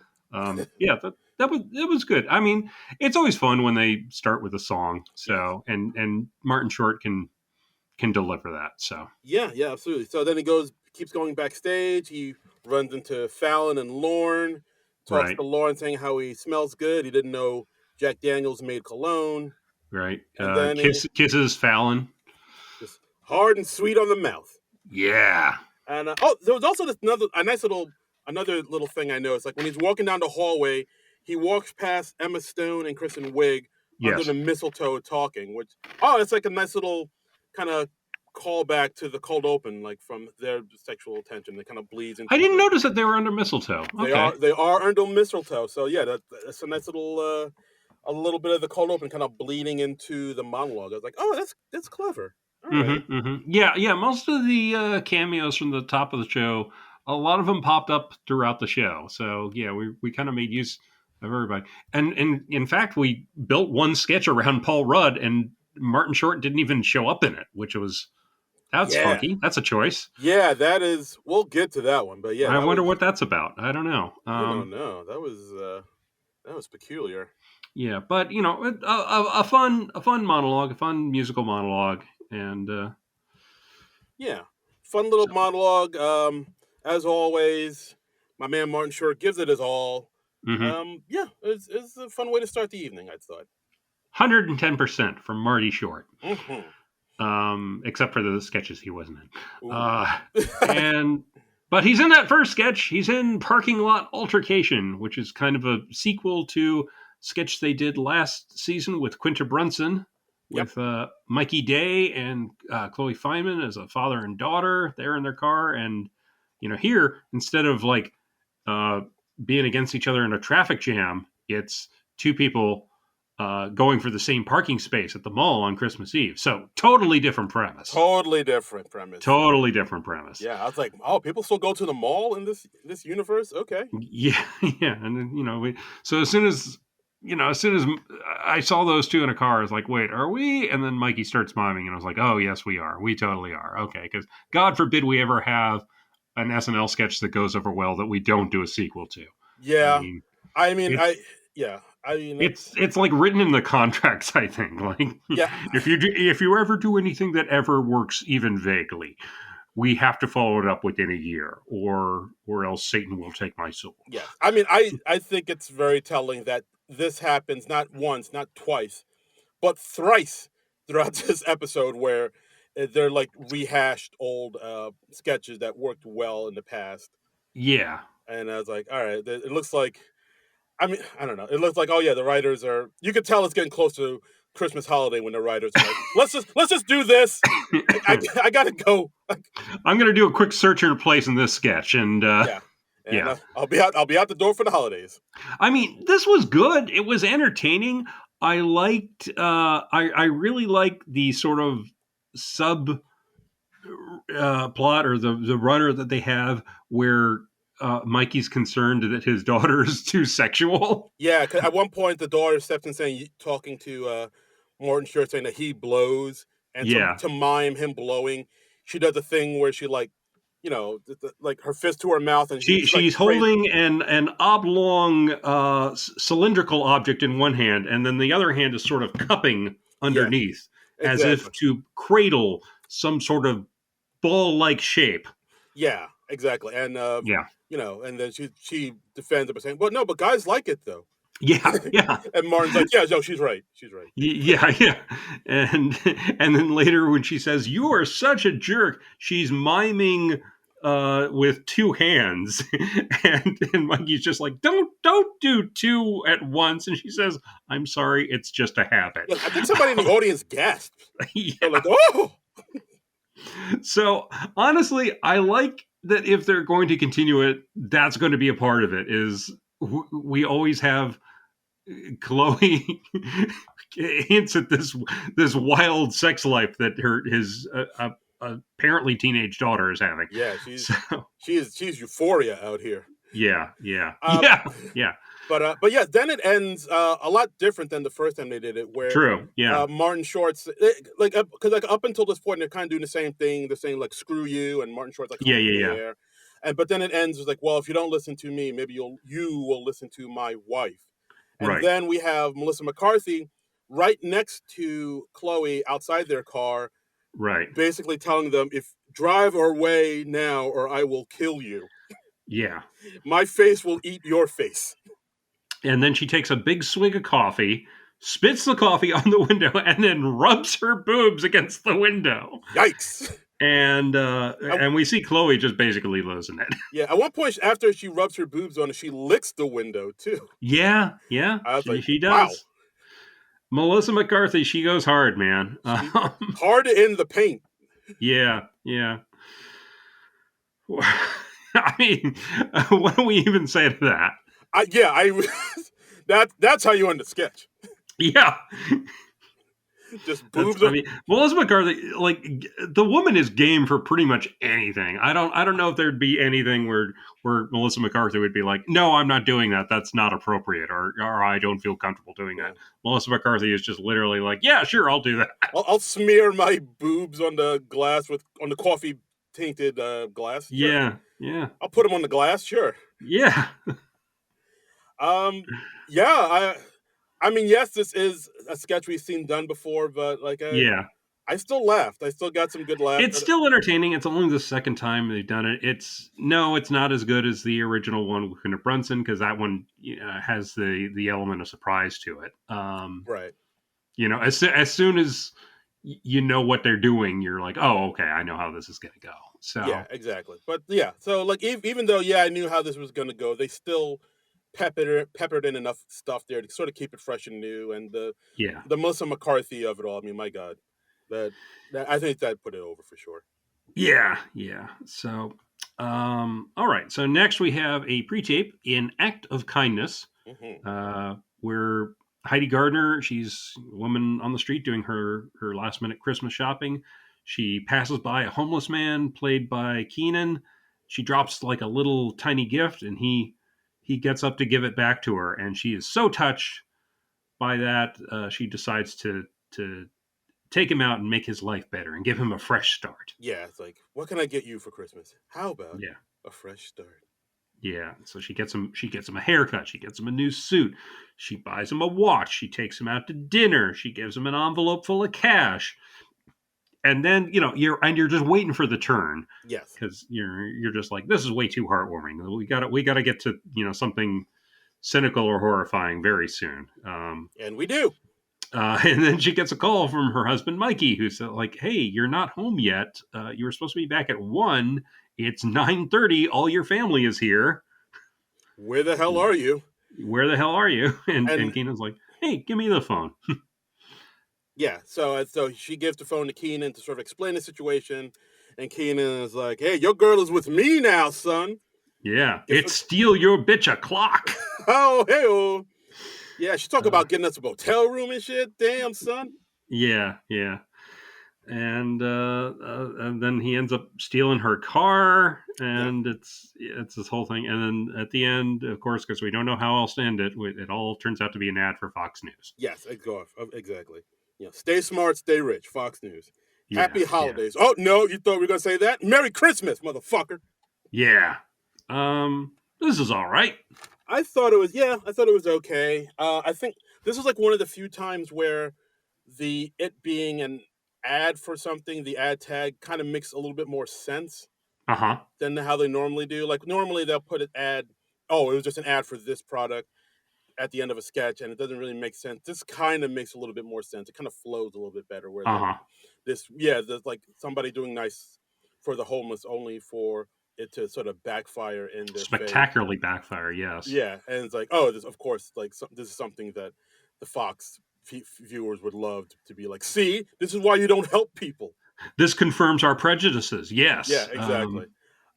Yeah, that was good. I mean, it's always fun when they start with a song. So Yes. and Martin Short can deliver that. So Yeah, yeah, absolutely. So then keeps going backstage. He runs into Fallon and Lorne, talks right, to Lorne saying how he smells good. He didn't know Jack Daniels made cologne. right. And then he Kisses Fallon. just hard and sweet on the mouth. Yeah. And there was also this another little thing I noticed. Like when he's walking down the hallway, he walks past Emma Stone and Kristen Wiig under Yes. the mistletoe talking, which it's like a nice little kind of callback to the cold open, like from their sexual tension that kind of bleeds into I didn't the. notice that they were under mistletoe. Okay. They are under mistletoe, so yeah, that's a nice little a little bit of the cold open kind of bleeding into the monologue. I was like, oh, that's clever. All right. Yeah. Most of the cameos from the top of the show, a lot of them popped up throughout the show. So yeah, we kind of made use of everybody. And in fact, we built one sketch around Paul Rudd, and Martin Short didn't even show up in it, which was that's Yeah. funky. That's a choice. Yeah, that is. We'll get to that one, but yeah, I that wonder was. what that's about. I don't know. I don't know. That was peculiar. Yeah, but a fun monologue, a fun musical monologue, and Yeah, fun little so monologue. As always, my man Martin Short gives it his all. mhm. Yeah, it's a fun way to start the evening. I thought. 110% from Marty Short. Mm-hmm. Except for the sketches he wasn't in. Ooh. And but he's in that first sketch. He's in Parking Lot Altercation, which is kind of a sequel to sketch they did last season with Quinta Brunson, Yep. with Mikey Day and Chloe Fineman as a father and daughter. They're in their car, and here instead of like uh, being against each other in a traffic jam, it's two people going for the same parking space at the mall on Christmas Eve. So totally different premise. Totally different premise. Totally different premise. Yeah, I was like, oh, people still go to the mall in this universe? Okay. Yeah, yeah, and then, so as soon as I saw those two in a car, I was like, wait, are we? And then Mikey starts miming, and I was like, oh yes, we are. We totally are. Okay, because God forbid we ever have an SNL sketch that goes over well that we don't do a sequel to. Yeah, I mean, it's like written in the contracts. I think like yeah. if you ever do anything that ever works even vaguely, we have to follow it up within a year, or else Satan will take my soul. Yeah, I mean, I think it's very telling that this happens not once, not twice, but thrice throughout this episode, where they're like rehashed old sketches that worked well in the past. Yeah, And I was like, all right, it looks like. I mean, I don't know. It looks like, oh yeah, the writers are. You could tell it's getting close to Christmas holiday when the writers are like, let's just do this. I gotta go. I'm gonna do a quick search and replace in this sketch, and yeah, I'll be out the door for the holidays. I mean, this was good. It was entertaining. I liked. I really like the sort of sub plot or the runner that they have where Mikey's concerned that his daughter is too sexual. Yeah, because at one point the daughter steps in talking to Morton Short, saying that he blows, and Yeah, to mime him blowing, she does a thing where she like, like her fist to her mouth, and she's like, holding an oblong cylindrical object in one hand, and then the other hand is sort of cupping underneath, as if to cradle some sort of ball-like shape. Yeah, exactly, and Yeah. And then she defends it by saying, "Well, no, but guys like it though." Yeah. And Martin's like, "Yeah, no, she's right. She's right." Yeah. And then later when she says, "You are such a jerk," she's miming with two hands, and Mikey's just like, "Don't do two at once," and she says, "I'm sorry, it's just a habit." Yeah, I think somebody in the audience gasped. Yeah. They're like, "Oh!" So honestly, I like that if they're going to continue it, that's going to be a part of it. Is we always have Chloe hints at this wild sex life that his apparently teenage daughter is having. Yeah, she's euphoria out here. Yeah. But yeah, then it ends a lot different than the first time they did it. Where True. Yeah. Martin Short's because up until this point they're kind of doing the same thing. They're saying like "screw you," and Martin Short's like Yeah. But then it ends with like, well, if you don't listen to me, maybe you will listen to my wife. And Right. then we have Melissa McCarthy right next to Chloe outside their car, Right. basically telling them, if drive away now or I will kill you. Yeah. My face will eat your face. And then she takes a big swig of coffee, spits the coffee on the window, and then rubs her boobs against the window. Yikes! And we see Chloe just basically losing it. Yeah, at one point after she rubs her boobs on it, she licks the window too. Yeah, I was like, she wow. does. Melissa McCarthy, she goes hard, man. Hard in the paint. Yeah. I mean, what do we even say to that? That's how you end the sketch. Yeah. Just boobs. I mean, Melissa McCarthy, like, the woman is game for pretty much anything. I don't know if there'd be anything where Melissa McCarthy would be like, no, I'm not doing that. That's not appropriate, or I don't feel comfortable doing that. Melissa McCarthy is just literally like, yeah, sure, I'll do that. I'll smear my boobs on the glass on the coffee tainted glass. Sure. Yeah. I'll put them on the glass. Sure. Yeah. Yeah. I mean, yes, this is a sketch we've seen done before, but like, I still laughed. I still got some good laughs. It's still entertaining. It's only the second time they've done it. It's not as good as the original one with Kenneth Brunson, because that one has the element of surprise to it. Right. As soon as you know what they're doing, you're like, oh, okay, I know how this is going to go. So yeah, exactly. But yeah, so like even though I knew how this was going to go, they still peppered in enough stuff there to sort of keep it fresh and new. And the Melissa McCarthy of it all, I mean, my God, that I think that put it over for sure. Yeah. So, all right. So next we have a pre-tape in Act of Kindness, where Heidi Gardner, she's a woman on the street doing her last minute Christmas shopping. She passes by a homeless man played by Keenan. She drops like a little tiny gift, and he gets up to give it back to her, and she is so touched by that, she decides to take him out and make his life better and give him a fresh start. Yeah, it's like, what can I get you for Christmas? How about a fresh start? Yeah, so she gets him a haircut, she gets him a new suit, she buys him a watch, she takes him out to dinner, she gives him an envelope full of cash. And then, you're just waiting for the turn. Yes. Because you're just like, this is way too heartwarming. We gotta get to, something cynical or horrifying very soon. And we do. And then she gets a call from her husband, Mikey, who's like, hey, you're not home yet. You were supposed to be back at 1. It's 9:30. All your family is here. Where the hell are you? Where the hell are you? And Keenan's like, hey, give me the phone. Yeah, so she gives the phone to Keenan to sort of explain the situation. And Keenan is like, hey, your girl is with me now, son. Yeah, it's steal your bitch a clock. Oh, hey-oh. Yeah, she's talking about getting us a motel room and shit. Damn, son. Yeah. And then he ends up stealing her car, and it's this whole thing. And then at the end, of course, because we don't know how else to end it, it all turns out to be an ad for Fox News. Yes, exactly. Stay smart, stay rich. Fox News. Happy holidays. Yeah. Oh no, you thought we were gonna say that? Merry Christmas, motherfucker. Yeah. This is all right. I thought it was okay. I think this is like one of the few times where it being an ad for something, the ad tag kind of makes a little bit more sense than how they normally do. Like normally they'll put an ad, oh, it was just an ad for this product at the end of a sketch, and it doesn't really make sense. This kind of makes a little bit more sense. It kind of flows a little bit better. Where there's like somebody doing nice for the homeless, only for it to sort of backfire in their spectacularly backfire. Yes. Yeah, and it's like, oh, this, of course, like this is something that the Fox viewers would love to be like, see, this is why you don't help people. This confirms our prejudices. Yes. Yeah, exactly.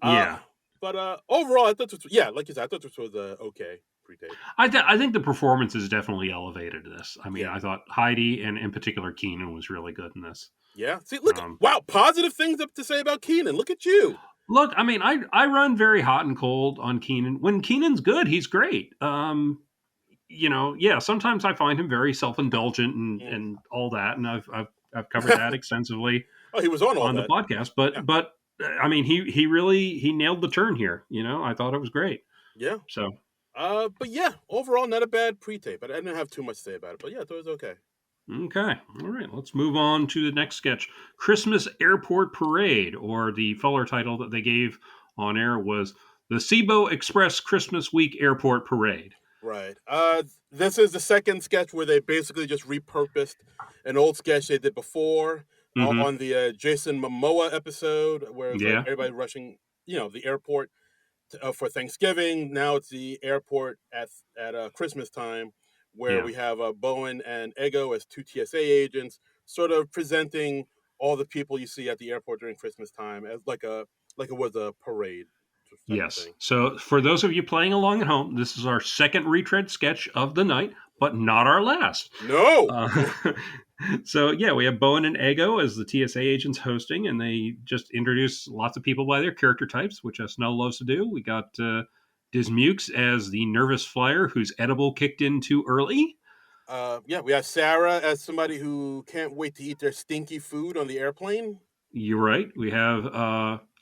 Yeah. But overall, I thought this was, like you said, I thought this was okay pre-tape. I think the performance is definitely elevated this. I mean, I thought Heidi and in particular Keenan was really good in this. Yeah. See, look, wow, positive things up to say about Keenan. Look at you. Look, I mean, I run very hot and cold on Keenan. When Keenan's good, he's great. Sometimes I find him very self-indulgent and all that, and I've covered that extensively. Oh, he was on the podcast, but I mean, he really nailed the turn here. I thought it was great. Yeah. So. But yeah, overall, not a bad pre-tape. I didn't have too much to say about it, but yeah, I thought it was okay. Okay. All right. Let's move on to the next sketch. Christmas Airport Parade, or the fuller title that they gave on air was the Cibo Express Christmas Week Airport Parade. Right. This is the second sketch where they basically just repurposed an old sketch they did before Mm-hmm. on the Jason Momoa episode, where it's like Yeah. everybody rushing, the airport for Thanksgiving. Now it's the airport at Christmas time, where Yeah. we have Bowen and Ego as two TSA agents, sort of presenting all the people you see at the airport during Christmas time as like it was a parade type of Yes. thing. So for those of you playing along at home, this is our second retread sketch of the night, but not our last. No. Uh, so yeah, we have Bowen and Ego as the TSA agents hosting, and they just introduce lots of people by their character types, which SNL loves to do. We got Dismukes as the nervous flyer whose edible kicked in too early. Yeah, we have Sarah as somebody who can't wait to eat their stinky food on the airplane. You're right. We have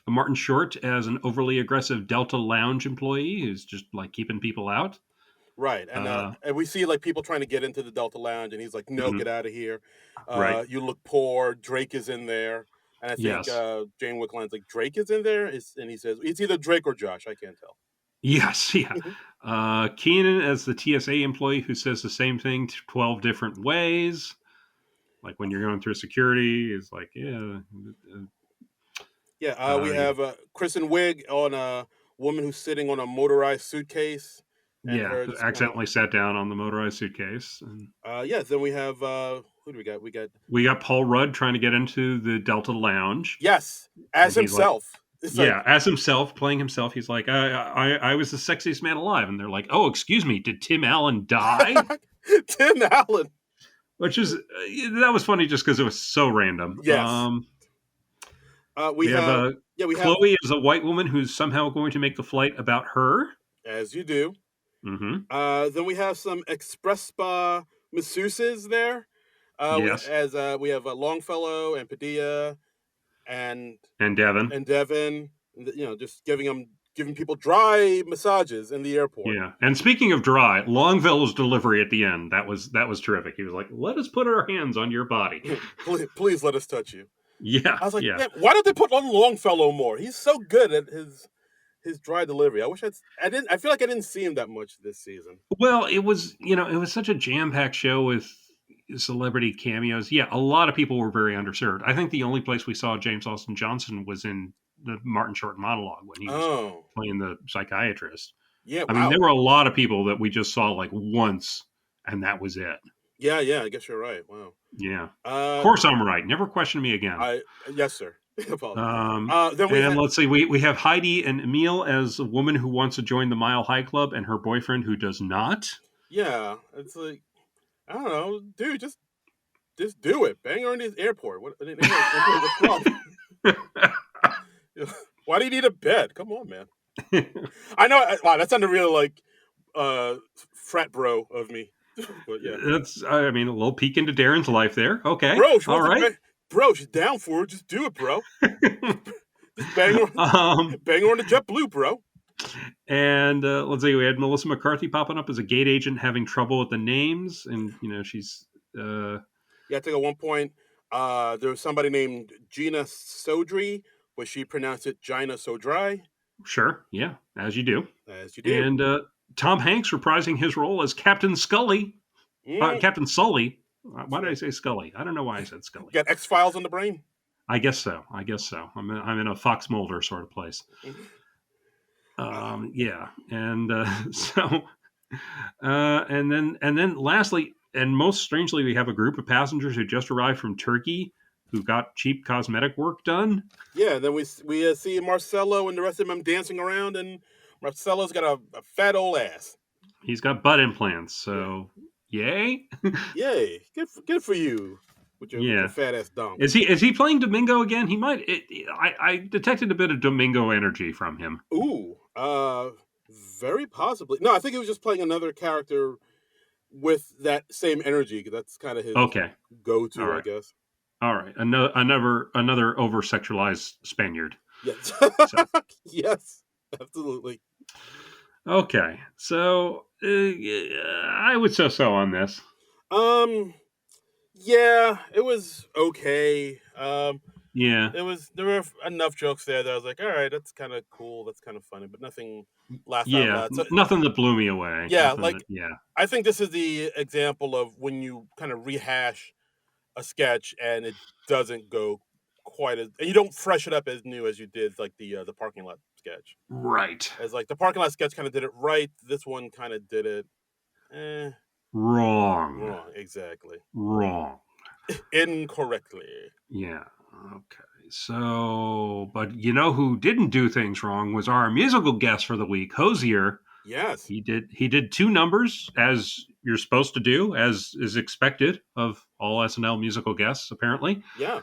Martin Short as an overly aggressive Delta Lounge employee who's just like keeping people out. Right, Uh, and we see like people trying to get into the Delta Lounge, and he's like, "No, mhm, get out of here. right. You look poor." Drake is in there, and I think Yes. Jane Wickline's like, "Drake is in there," and he says, "It's either Drake or Josh. I can't tell." Yes. Yeah. Keenan as the TSA employee who says the same thing 12 different ways. Like when you're going through security, it's like, yeah. Yeah, we Yeah. have Kristen Wiig on a woman who's sitting on a motorized suitcase, and Yeah. her Who just kind of. accidentally sat down on the motorized suitcase. And Yeah. Then we have who do we got? We got we got Paul Rudd trying to get into the Delta Lounge. yes, as And he's like, himself. It's like yeah, as himself, playing himself, he's like, I was the sexiest man alive. And they're like, oh, excuse me, did Tim Allen die? Tim Allen. Which is, that was funny just because it was so random. Yes. We We have have yeah, we have Chloe is a white woman who's somehow going to make the flight about her. as you do. Mm-hmm. Then we have some express spa masseuses there. Yes. We have Longfellow and Padilla and And Devin. Devin. Just giving people dry massages in the airport. Yeah. And speaking of dry, Longville's delivery at the end, that was terrific. He was like, let us put our hands on your body. Please let us touch you. Yeah. I was like, Yeah. man, why don't they put on Longfellow more? He's so good at his dry delivery. I feel like I didn't see him that much this season. Well, it was such a jam-packed show with celebrity cameos. Yeah, a lot of people were very underserved. I think the only place we saw James Austin Johnson was in the Martin Short monologue when he was Oh. playing the psychiatrist. Yeah, I mean, wow. there were a lot of people that we just saw like once, and that was it. Yeah, I guess you're right. Wow. Yeah, of Uh course I'm right. Never question me again. yes, sir. Apologies. Then we And had let's see, we have Heidi and Emil as a woman who wants to join the Mile High Club, and her boyfriend who does not. yeah, it's like I don't know, dude, just do it. Bang her in the airport. What's the problem? Why do you need a bed? Come on, man. I know. Wow, that sounded really like frat bro of me. But yeah, I mean, a little peek into Darren's life there. Okay, bro, she all wants to right. bro, she's down for it. Just do it, bro. Just bang her, um, bang her on the JetBlue, bro. and let's see, we had Melissa McCarthy popping up as a gate agent having trouble with the names, and she's Yeah, I think at one point there was somebody named Gina Sodry, but she pronounced it Gina Sodry, sure, yeah, as you do. as you do. And Tom Hanks reprising his role as Captain Scully, Mm, Captain Sully. that's Why did I right. say Scully? I don't know why I said You Scully. got X Files on the brain. I guess so. I'm in a Fox Mulder sort of place. Uh, Yeah, and so, and then lastly, and most strangely, we have a group of passengers who just arrived from Turkey who got cheap cosmetic work done. yeah, then we see Marcelo and the rest of them dancing around, and Marcelo's got a fat old ass. He's got butt implants, Yeah, so yay. yay, good for you with your Yeah. fat ass donk. Is he playing Domingo again? He might. I detected a bit of Domingo energy from him. Ooh, very possibly. No, I think he was just playing another character with that same energy. That's kind of his Okay. All go-to, I right. guess. All right. Another over sexualized Spaniard. Yes, So yes, absolutely. okay. So I would so on this. Um, yeah, it was okay. Yeah. There were enough jokes there that I was like, all right, that's kind of cool, that's kind of funny, but nothing laugh out Yeah, loud. So nothing that blew me away. yeah, Nothing that, like yeah. I think this is the example of when you kind of rehash a sketch and it doesn't go quite as, and you don't fresh it up as new as you did like the parking lot sketch. Right. As like the parking lot sketch kind of did it right, this one kind of did it eh, Wrong. wrong. Exactly. Wrong. Incorrectly. Yeah. Okay. So, but you know who didn't do things wrong was our musical guest for the week, Hozier. Yes. He did two numbers as you're supposed to do, as is expected of all SNL musical guests. Apparently, Yeah.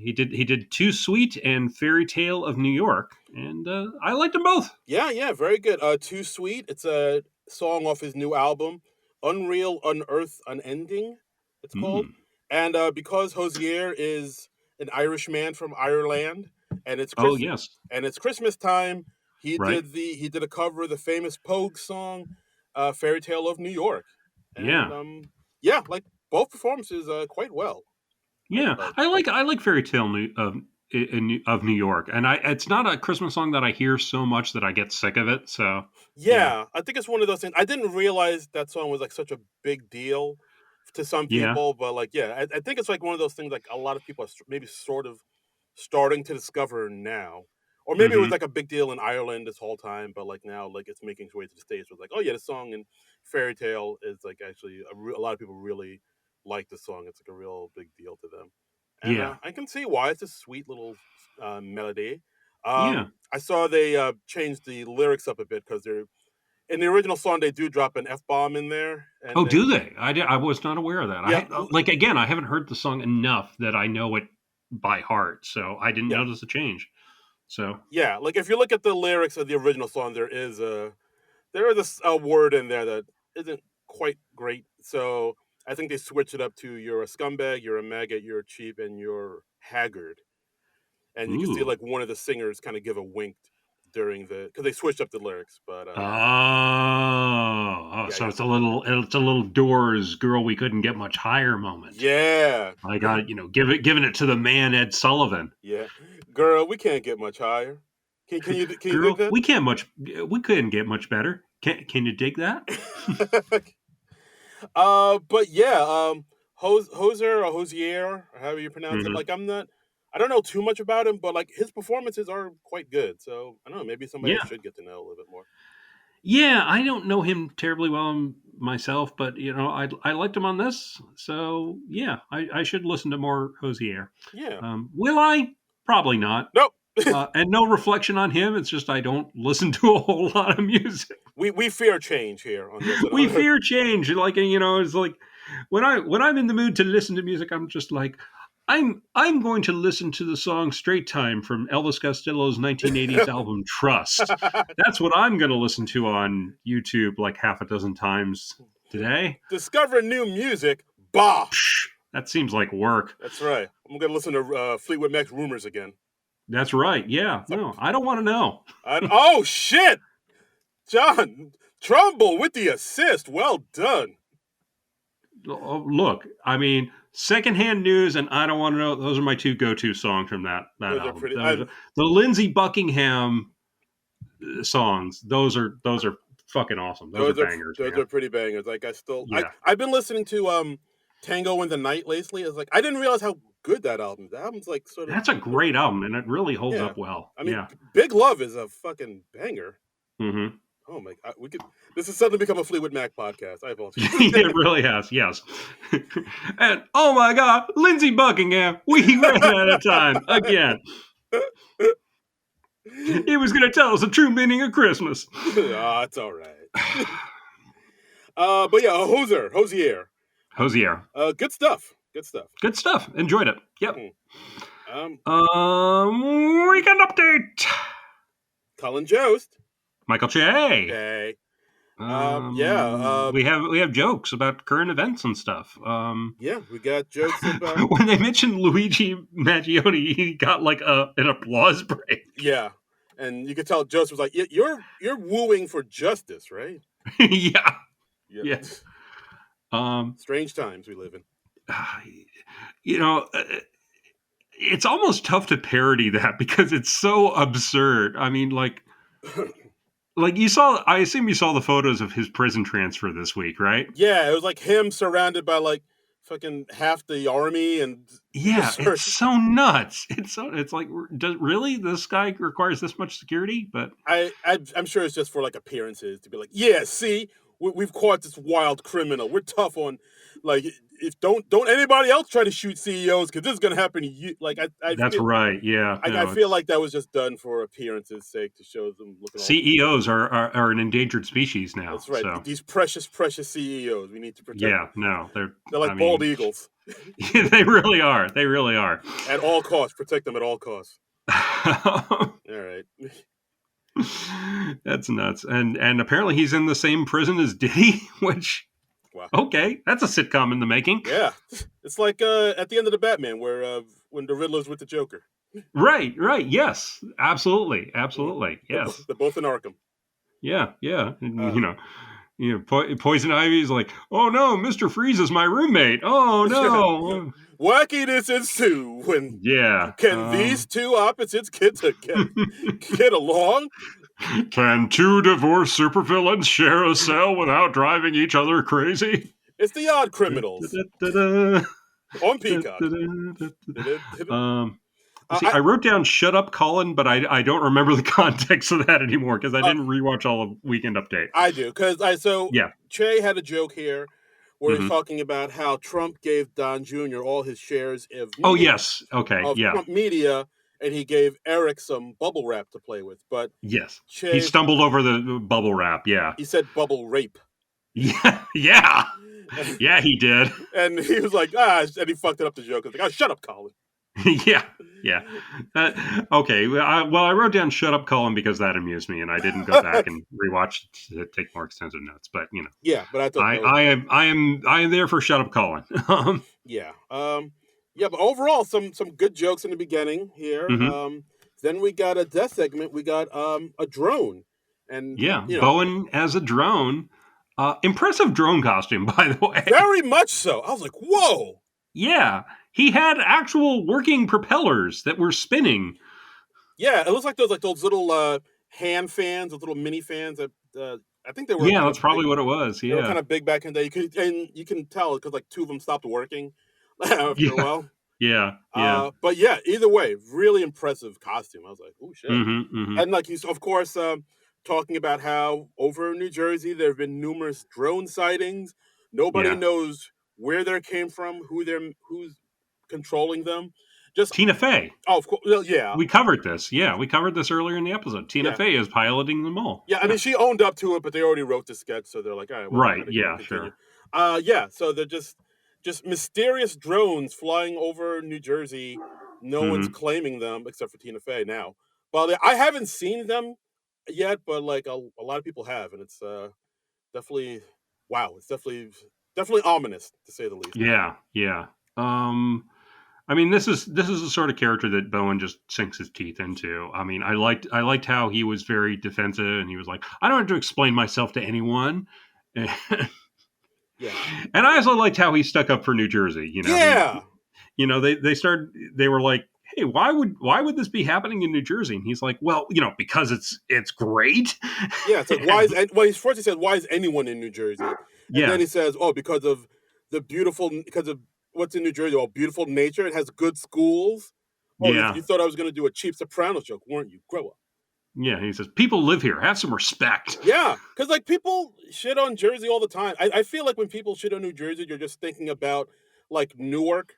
he did Too Sweet and Fairy Tale of New York, and I liked them both. Yeah, yeah, very good. Too Sweet. It's a song off his new album, Unreal, Unearth, Unending. It's called, Mm. and because Hozier is an Irish man from Ireland, and Oh yes, it's Christmas time, right. he did a cover of the famous Pogue song, "Fairy Tale of New York," and Yeah, yeah, like both performances quite well. I yeah. thought. I like Fairy Tale of New York, and it's not a Christmas song that I hear so much that I get sick of it. So yeah, Yeah, I think it's one of those things. I didn't realize that song was like such a big deal to some yeah. people, but like, yeah, I think it's like one of those things like a lot of people are maybe sort of starting to discover now, or maybe it was Hmm. like a big deal in Ireland this whole time, but like now, like it's making its way to the states. With like, oh yeah, the song in Fairy Tale is like actually a lot of people really like the song. It's like a real big deal to them, and Yeah, I can see why. It's a sweet little melody. yeah. I saw they changed the lyrics up a bit because they're in the original song they do drop an f-bomb in there, and Oh, then do they? I was not aware of that. yeah, Like again, I haven't heard the song enough that I know it by heart, so I didn't yeah, notice the change. So yeah. Like if you look at the lyrics of the original song, there is a word in there that isn't quite great. So I think they switch it up to "you're a scumbag, you're a maggot, you're cheap, and you're haggard." And you can see ooh. like one of the singers kind of give a wink during the because they switched up the lyrics, but yeah, So yeah, it's a little Doors "Girl We Couldn't Get Much Higher" moment. yeah, I got giving it to the man Ed Sullivan. yeah. Girl, we can't get much higher. Can you dig Girl, that? we couldn't get much better. Can you dig that? But yeah, Hoser or Hosier, or however you pronounce it. Hmm. Like, I don't know too much about him, but like his performances are quite good. So I don't know, maybe somebody I Yeah. should get to know a little bit more. Yeah, I don't know him terribly well myself, but I liked him on this, so yeah, I should listen to more Hozier. Yeah. Will I? Probably not. Nope. And no reflection on him. It's just I don't listen to a whole lot of music. We fear change here on this. We fear change. Like it's like when I'm in the mood to listen to music, I'm just like I'm going to listen to the song "Straight Time" from Elvis Costello's 1980s album Trust. That's what I'm going to listen to on YouTube like half a dozen times today. Discover new music. Bah. Psh, that seems like work. That's right. I'm gonna listen to Fleetwood Mac's "Rumors" again. That's right. Yeah. No, I don't want to know. Oh shit, John Trumbull with the assist. Well done. Look, I mean, secondhand news and I don't want to know. Those are my two go-to songs from that Those are album. pretty. The Lindsey Buckingham songs. Those are fucking awesome. Those are bangers, those man. are pretty bangers. Like Yeah, I've been listening to Tango in the Night lately. It's like I didn't realize how good that album. The album's like sort of that's a great album, and it really holds yeah. up well. I mean, Yeah. Big Love is a fucking banger. Hmm. Oh my god, we could. This has suddenly become a Fleetwood Mac podcast. I apologize. It really has. Yes. And oh my God, Lindsey Buckingham, we ran out of time again. He was going to tell us the true meaning of Christmas. It's all right. But yeah, Hosier. Hozier. Good stuff. Good stuff. Good stuff. Enjoyed it. Yep. Weekend update. Colin Jost. Michael Che. Hey. Yeah. We have jokes about current events and stuff. Yeah, we got jokes about when they mentioned Luigi Maggioni, he got like an applause break. Yeah, and you could tell Jost was like, "You're wooing for justice, right?" Yeah. Yep. Yeah. Strange times we live in. You know, it's almost tough to parody that because it's so absurd. I mean, like, Like you saw, I assume you saw the photos of his prison transfer this week, right? Yeah, it was like him surrounded by like fucking half the army and Yeah, just it's so nuts. It's like, really this guy requires this much security? But I'm sure it's just for like appearances to be like, yeah, see, we've caught this wild criminal. We're tough on, like, if don't anybody else try to shoot CEOs because this is gonna happen to you. Like that's right. Yeah, I no, feel it's like that was just done for appearances' sake to show them looking all. CEOs are an endangered species now. That's right. So These precious CEOs. We need to protect yeah, them. no, they're. They're I like bald mean, eagles. they really are. They really are. At all costs, protect them at all costs. All right. That's nuts. And apparently he's in the same prison as Diddy, which Wow. okay, that's a sitcom in the making. Yeah, it's like at the end of the Batman, where when the Riddler's with the Joker. Right, right. Yes, absolutely, absolutely. Yes. They're both in Arkham. Yeah, yeah. And, Uh, Poison Ivy's like, oh no, Mr. Freeze is my roommate. Oh no. Wackiness ensue when Yeah. can these two opposites get along? Can two divorced supervillains share a cell without driving each other crazy? It's the Odd Criminals on Peacock. See, I wrote down "Shut Up, Colin," but I don't remember the context of that anymore because I didn't rewatch all of Weekend Update. I do because Yeah. Che had a joke here where he's Mhm. talking about how Trump gave Don Jr. all his shares of Oh yes. Okay. of Yeah. Trump Media, and he gave Eric some bubble wrap to play with. But Yes. He Che, stumbled over the bubble wrap. Yeah. he said bubble rape. Yeah. Yeah. Yeah. He did. And he was like, and he fucked it up the joke. I was like, shut up, Colin. Yeah. Yeah. Okay. Well, I wrote down "Shut Up, Colin" because that amused me, and I didn't go back and rewatch it to take more extensive notes. But Yeah, but I thought I am there for "Shut Up, Colin." yeah. Yeah, but overall some good jokes in the beginning here. Mhm. Then we got a death segment. We got a drone. And Yeah, Bowen as a drone. Impressive drone costume, by the way. Very much so. I was like, whoa. Yeah, he had actual working propellers that were spinning. Yeah, it looks like those little hand fans, those little mini fans that I think they were Yeah, kind that's of big. probably what it was. They were kind Yeah. of big back in the day. You can tell because like two of them stopped working after a Yeah. while. Yeah. Yeah. But yeah, either way, really impressive costume. I was like, oh shit. Mm-hmm. And like he's of course talking about how over in New Jersey there have been numerous drone sightings. Nobody Yeah. knows where they came from, who's controlling them. Just Tina Fey. oh, of course, well, yeah, We covered this. Yeah, we covered this earlier in the episode. Tina yeah, Fey is piloting them all. yeah. I mean, she owned up to it, but they already wrote the sketch, so they're like, all right, well, Right. we Yeah. continue. Sure. Yeah. So they're just mysterious drones flying over New Jersey. No one's Mm-hmm. claiming them except for Tina Fey now. Well, I haven't seen them yet, but like a lot of people have, and it's definitely wow. It's definitely ominous to say the least. Yeah. Yeah. I mean, this is the sort of character that Bowen just sinks his teeth into. I mean, I liked how he was very defensive, and he was like, "I don't have to explain myself to anyone." And, Yeah. and I also liked how he stuck up for New Jersey. Yeah. They were like, "Hey, why would this be happening in New Jersey?" And he's like, "Well, because it's great." Yeah, it's like he said, why is anyone in New Jersey? And then Yeah, he says, oh, because of what's in New Jersey, all beautiful nature. It has good schools. Oh, yeah, you thought I was going to do a cheap Sopranos joke, weren't you? Grow up. yeah. He says, "People live here. Have some respect." Yeah, because like people shit on Jersey all the time. I feel like when people shit on New Jersey, you're just thinking about like Newark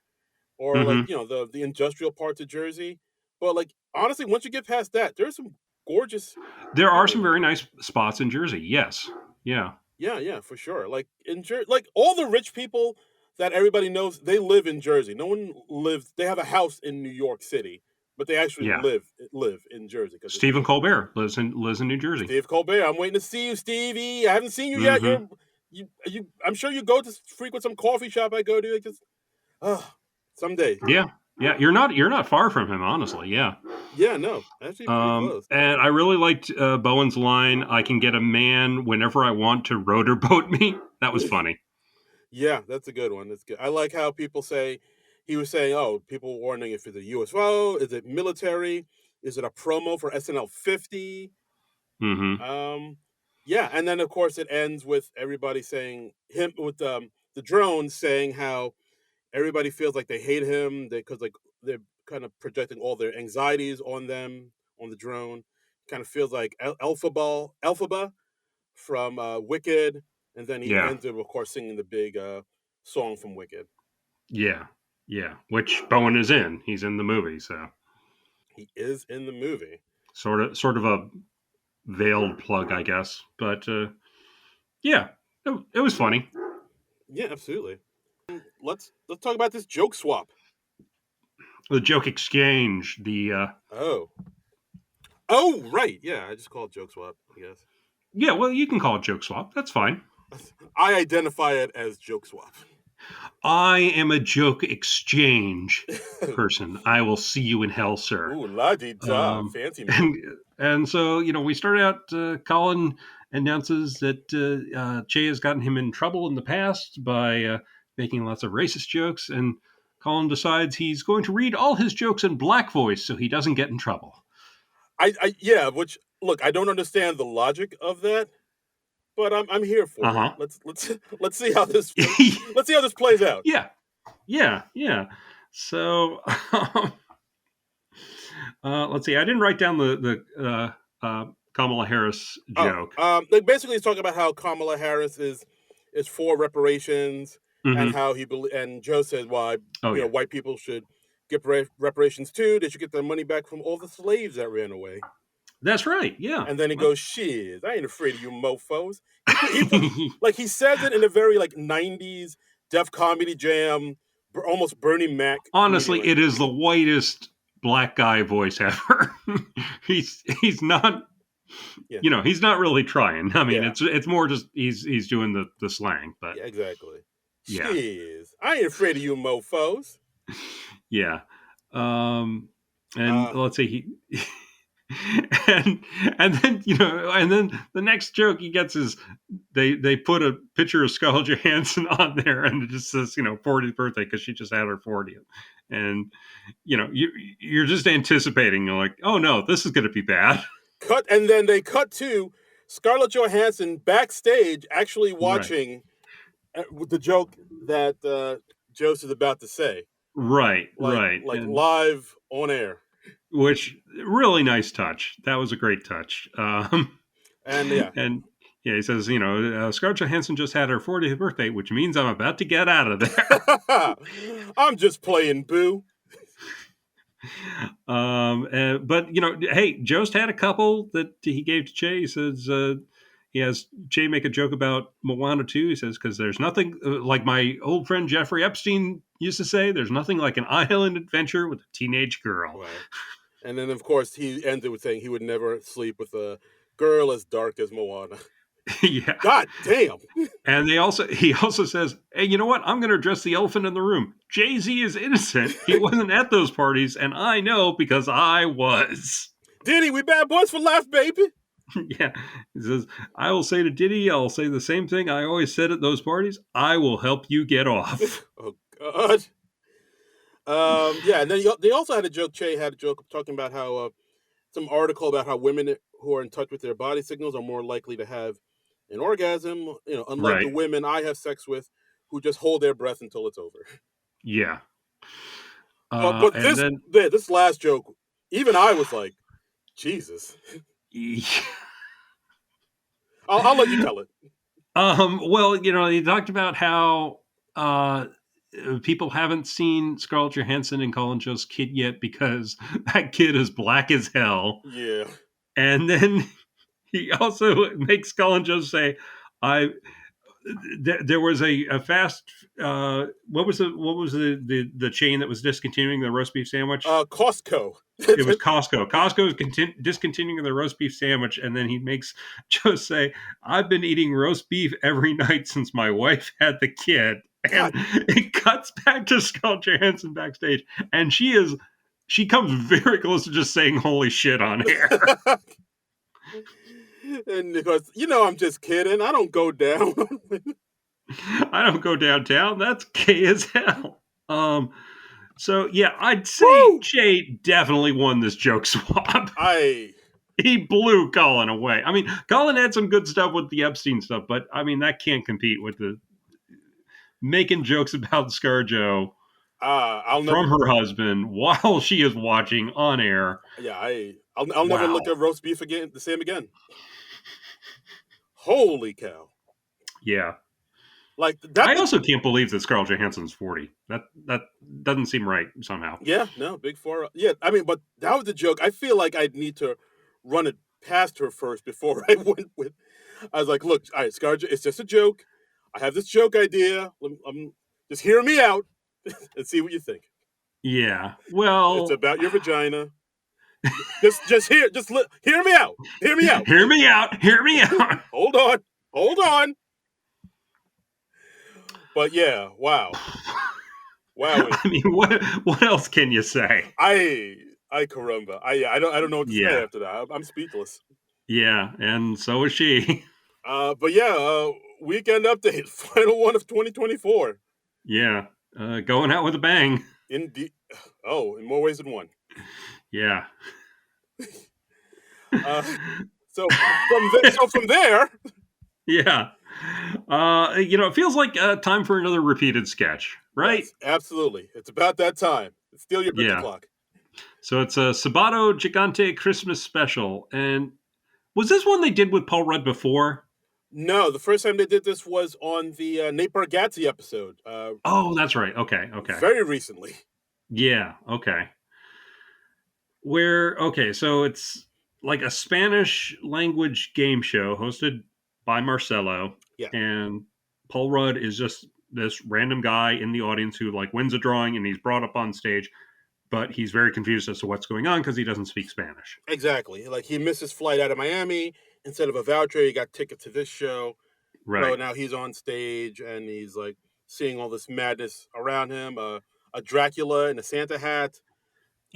or like Hmm. the industrial parts of Jersey. But like honestly, once you get past that, there's some gorgeous There are people some in New very Jersey. nice spots in Jersey. Yes. Yeah. Yeah, yeah, for sure. Like like all the rich people that everybody knows, they live in Jersey. No one lives. They have a house in New York City, but they actually Yeah. live in Jersey because it's Stephen Colbert lives in New Jersey. Steve Colbert. I'm waiting to see you, Stevie. I haven't seen you yet. Hmm. You. I'm sure you go to frequent some coffee shop I go to. Just someday. Yeah. Yeah. You're not far from him, honestly. Yeah. Yeah, no, actually pretty close. And I really liked Bowen's line, "I can get a man whenever I want to rotor boat me." That was funny. Yeah, that's a good one. That's good. I like how people say he was saying, "Oh, people wondering if it's a UFO, is it military, is it a promo for SNL 50?" Mm-hmm. Yeah, and then of course it ends with everybody saying him with the drones saying how everybody feels like they hate him because like they're kind of projecting all their anxieties on them on the drone. Kind of feels like Elphaba from Wicked, and then he Yeah. ends it, of course, singing the big song from Wicked. Yeah. Yeah. Which Bowen is in. He's in the movie, so He is in the movie. sort of a veiled plug, I guess. But yeah, it was funny. Yeah, absolutely. Let's talk about this joke swap. The joke exchange. The Oh, oh, right. Yeah, I just call it joke swap. I guess yeah. Well, you can call it joke swap. That's fine. I identify it as joke swap. I am a joke exchange person. I will see you in hell, sir. Ooh, la di da, fancy man. and and so we start out. Colin announces that Che has gotten him in trouble in the past by making lots of racist jokes, and Colin decides he's going to read all his jokes in black voice so he doesn't get in trouble. Yeah. Which look, I don't understand the logic of that, but I'm here for it. Uh Let's see how this huh. let's see how this plays out. Yeah. So let's see. I didn't write down the Kamala Harris joke. Like basically, he's talking about how Kamala Harris is for reparations, and Mm-hmm. how and Joe says why Oh yeah, white people should get reparations too. They should get their money back from all the slaves that ran away. that's right. Yeah. And then he goes, "Shiz, I ain't afraid of you, mofo's." Like he says it in a very like '90s Def Comedy Jam, almost Bernie Mac Honestly, comedian it language. is the whitest black guy voice ever. he's not. Yeah, He's not really trying. I mean, yeah, it's more just he's doing the slang, but yeah, exactly. yeah, Shiz, I ain't afraid of you, mofo's. yeah. Um, and Uh, let's see, he and then and then the next joke he gets is they put a picture of Scarlett Johansson on there, and it just says 40th birthday because she just had her 40th, and you're just anticipating. You're like, oh no, this is going to be bad. Cut, and then they cut to Scarlett Johansson backstage, actually Right, watching with the joke that Jost is about to say, right, like and live on air. which really nice touch. That was a great touch. And yeah, And yeah, he says, Scarlett Johansson just had her 40th birthday, which means I'm about to get out of there. I'm just playing boo. But hey, Jost had a couple that he gave to Che. He says he has Che make a joke about Moana 2. He says because there's nothing like my old friend Jeffrey Epstein used to say. There's nothing like an island adventure with a teenage girl. Right. And then of course he ended with saying he would never sleep with a girl as dark as Moana. Yeah. God damn. And he also says, hey, you know what? I'm going to address the elephant in the room. Jay-Z is innocent. He wasn't at those parties, and I know because I was. Diddy, we bad boys for life, baby. Yeah. He says, I will say to Diddy, I'll say the same thing I always said at those parties. I will help you get off. Oh God. Yeah, and then they also had a joke. Che had a joke talking about how some article about how women who are in touch with their body signals are more likely to have an orgasm. Unlike the Right. women I have sex with, who just hold their breath until it's over. Yeah. But And then, this last joke, even I was like, Jesus. I'll let you tell it. well, he talked about how people haven't seen Scarlett Johansson and Colin Joe's kid yet because that kid is black as hell. Yeah. And then he also makes Colin Joe say, "I." There was a fast. What was the chain that was discontinuing the roast beef sandwich? Costco. It was Costco. Costco is discontinuing the roast beef sandwich, and then he makes Joe say, "I've been eating roast beef every night since my wife had the kid." And it cuts back to Scarlett Johansson backstage, and she comes very close to just saying "holy shit" on air. And because I'm just kidding. I don't go down. I don't go downtown. That's gay as hell. So yeah, I'd say Woo! Jay definitely won this joke swap. He blew Colin away. I mean, Colin had some good stuff with the Epstein stuff, but I mean that can't compete with the making jokes about ScarJo I'll never. from her husband while she is watching on air. Yeah, I'll never Wow. look at roast beef again the same again. Holy cow! Yeah. Like that. I also can't believe that Scarlett Johansson's 40. That doesn't seem right somehow. Yeah, no, big four. Yeah, I mean, but that was the joke. I feel like I'd need to run it past her first before I went with. I was like, look, all right, Scarlett, it's just a joke. I have this joke idea. Just hear me out and see what you think. Yeah. It's Well, about your vagina. Just hear me out. Hear me out. hear me out. Hear me out. Hold on. But yeah, wow. I mean, what else can you say? I caramba. I don't know what to say Yeah. after that. I'm speechless. Yeah, and so is she. But yeah, weekend update, final one of 2024. Yeah. Going out with a bang. Indeed. Oh, in more ways than one. Yeah. So from there. Yeah. It feels like time for another repeated sketch, right? Yes, absolutely. It's about that time. Steal your bit the Yeah. clock. So it's a Sabato Gigante Christmas special. And was this one they did with Paul Rudd before? No, the first time they did this was on the Nate Bargatze episode. Oh, that's right. Okay. Very recently. Yeah. Okay. So it's like a Spanish language game show hosted by Marcelo. Yeah. And Paul Rudd is just this random guy in the audience who like wins a drawing and he's brought up on stage, but he's very confused as to what's going on because he doesn't speak Spanish. Exactly. Like he missed his flight out of Miami. Instead of a voucher, he got tickets to this show. Right. So now he's on stage and he's like seeing all this madness around him. A Dracula in a Santa hat.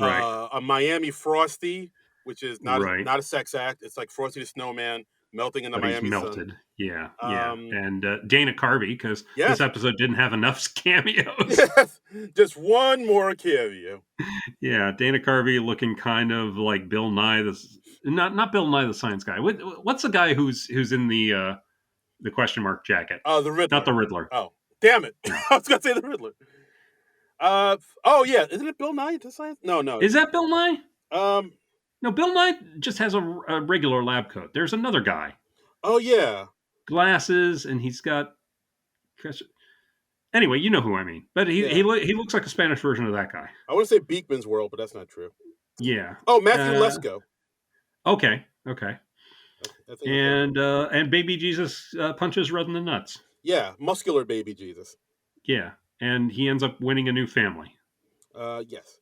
Right. A Miami Frosty, which is not Right. not a sex act. It's like Frosty the Snowman melting in the But Miami he's melted. sun. Yeah. And Dana Carvey, because this episode didn't have enough cameos. Yes. Just one more cameo. Yeah, Dana Carvey looking kind of like Bill Nye. Not Bill Nye the Science Guy. What's the guy who's in the question mark jacket? The Riddler. Not the Riddler. Oh, damn it! I was gonna say the Riddler. Oh yeah, isn't it Bill Nye the Science? No. Is that Bill Nye? No, Bill Nye just has a regular lab coat. There's another guy. Oh yeah, glasses, and he's got. Anyway, you know who I mean. But he looks like a Spanish version of that guy. I want to say Beekman's World, but that's not true. Yeah. Oh, Matthew Lesko. Okay. And Baby Jesus punches Rudd in the nuts. Yeah, muscular Baby Jesus. Yeah, and he ends up winning a new family. Yes.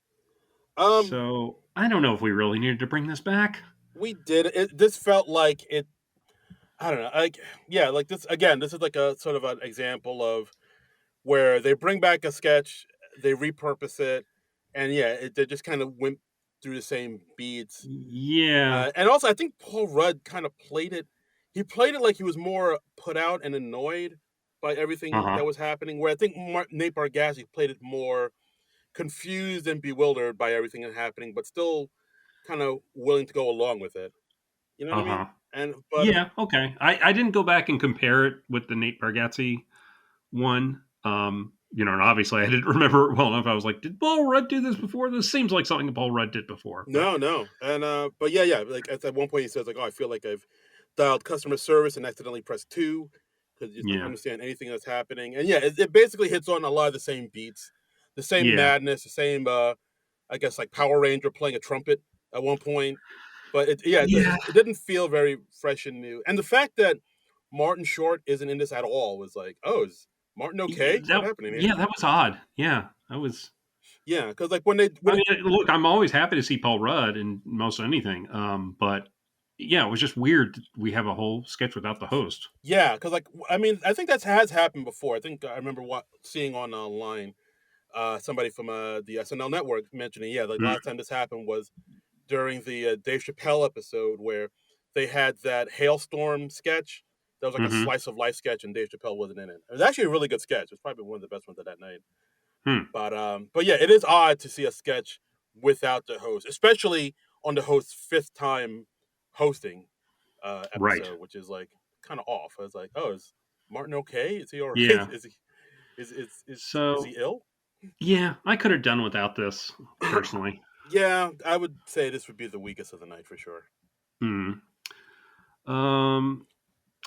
So I don't know if we really needed to bring this back. We did. This felt like it. I don't know. Like this again. This is like a sort of an example of where they bring back a sketch, they repurpose it, and they just kind of went through the same beats. Yeah. And also, I think Paul Rudd kind of played it. He played it like he was more put out and annoyed by everything that was happening. Where I think Nate Bargatze played it more confused and bewildered by everything that's happening, but still kind of willing to go along with it. You know what I mean? Okay. I didn't go back and compare it with the Nate Bargatze one. And obviously I didn't remember it well enough. I was like, did Paul Rudd do this before? This seems like something Paul Rudd did before. No. And but yeah. Like at one point he says like, oh, I feel like I've dialed customer service and accidentally pressed 2 because you don't understand anything that's happening. And it basically hits on a lot of the same beats, the same madness, the same I guess like Power Ranger playing a trumpet at one point. But it didn't feel very fresh and new. And the fact that Martin Short isn't in this at all was like, oh, is Martin okay? What's happening here? Yeah, that was odd. Yeah, that was. Yeah, because like look, I'm always happy to see Paul Rudd in most anything. But yeah, it was just weird. We have a whole sketch without the host. Yeah, because like I think that has happened before. I think I remember seeing online somebody from the SNL network mentioning last time this happened was during the Dave Chappelle episode where they had that hailstorm sketch. That was like a slice of life sketch, and Dave Chappelle wasn't in it. It was actually a really good sketch. It was probably one of the best ones of that night. But yeah, it is odd to see a sketch without the host, especially on the host's 5th time hosting Right. episode, which is like kind of off. I was like, oh, is Martin okay? Is he all right? Yeah. Is he is So he ill? yeah, I could have done without this personally. Yeah, I would say this would be the weakest of the night for sure. Hmm. Um,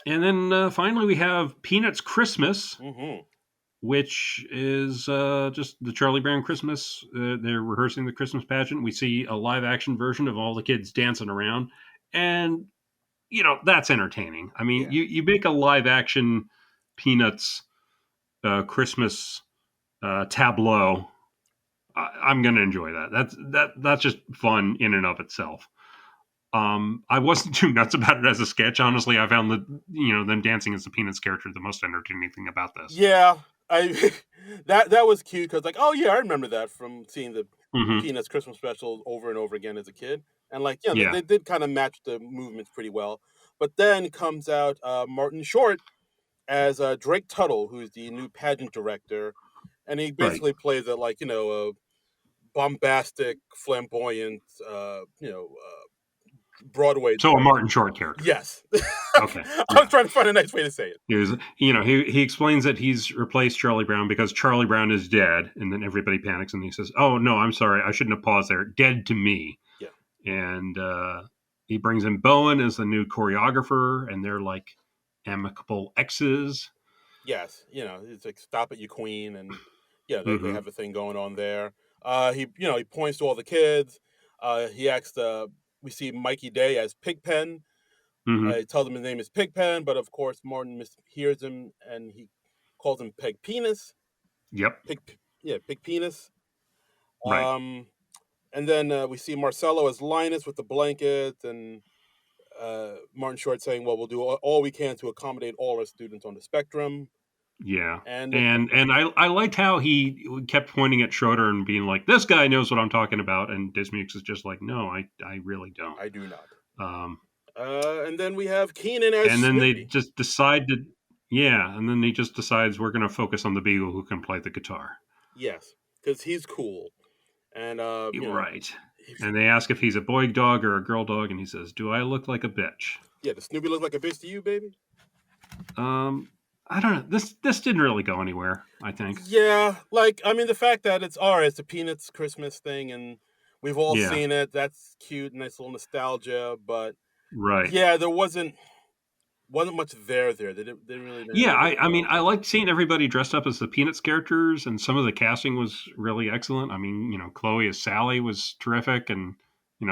and then finally we have Peanuts Christmas, Mm-hmm. which is just the Charlie Brown Christmas. They're rehearsing the Christmas pageant. We see a live action version of all the kids dancing around, and that's entertaining. I mean, Yeah. you make a live action Peanuts Christmas tableau. I'm going to enjoy that. That's just fun in and of itself. I wasn't too nuts about it as a sketch. Honestly, I found that them dancing as the Peanuts character the most entertaining thing about this. Yeah, I that was cute because like, oh yeah, I remember that from seeing the Hmm. Peanuts Christmas special over and over again as a kid, and like, yeah, Yeah, they did kind of match the movements pretty well. But then comes out Martin Short as Drake Tuttle, who's the new pageant director, and he right. basically plays a like a bombastic, flamboyant, Broadway So a director. Martin Short character. Yes, Okay, I was yeah. trying to find a nice way to say it. He explains that he's replaced Charlie Brown because Charlie Brown is dead, and then everybody panics, and he says, "Oh no, I'm sorry, I shouldn't have paused there. Dead to me." Yeah. And he brings in Bowen as the new choreographer, and they're like amicable exes. Yes, it's like "Stop it, you queen," and yeah, they Hmm. have a thing going on there. He points to all the kids. He asks, we see Mikey Day as Pigpen. Hmm. He tells him his name is Pigpen, but of course Martin mishears him and he calls him Peg Penis. Yep. Pig Penis. Right. Um, and then we see Marcello as Linus with the blanket, and Martin Short saying, "Well, we'll do all we can to accommodate all our students on the spectrum." Yeah. And And I liked how he kept pointing at Schroeder and being like, "This guy knows what I'm talking about," and Dismukes is just like, "No, I really don't." I do not. Um, And then we have Keenan as and then they Snoopy. just decide to, yeah, and then he just decides we're going to focus on the Beagle who can play the guitar. Yes, because he's cool, and Right. And they ask if he's a boy dog or a girl dog, and he says, "Do I look like a bitch?" yeah, does Snoopy look like a bitch to you, baby? Um, I don't know. This didn't really go anywhere. I think. Yeah, like I mean, the fact that it's all right, it's a Peanuts Christmas thing, and we've all Yeah. seen it. That's cute, nice little nostalgia. But Right. yeah, there wasn't much there. They really didn't Yeah. make it I mean, well. I liked seeing everybody dressed up as the Peanuts characters, and some of the casting was really excellent. I mean, Chloe as Sally was terrific, and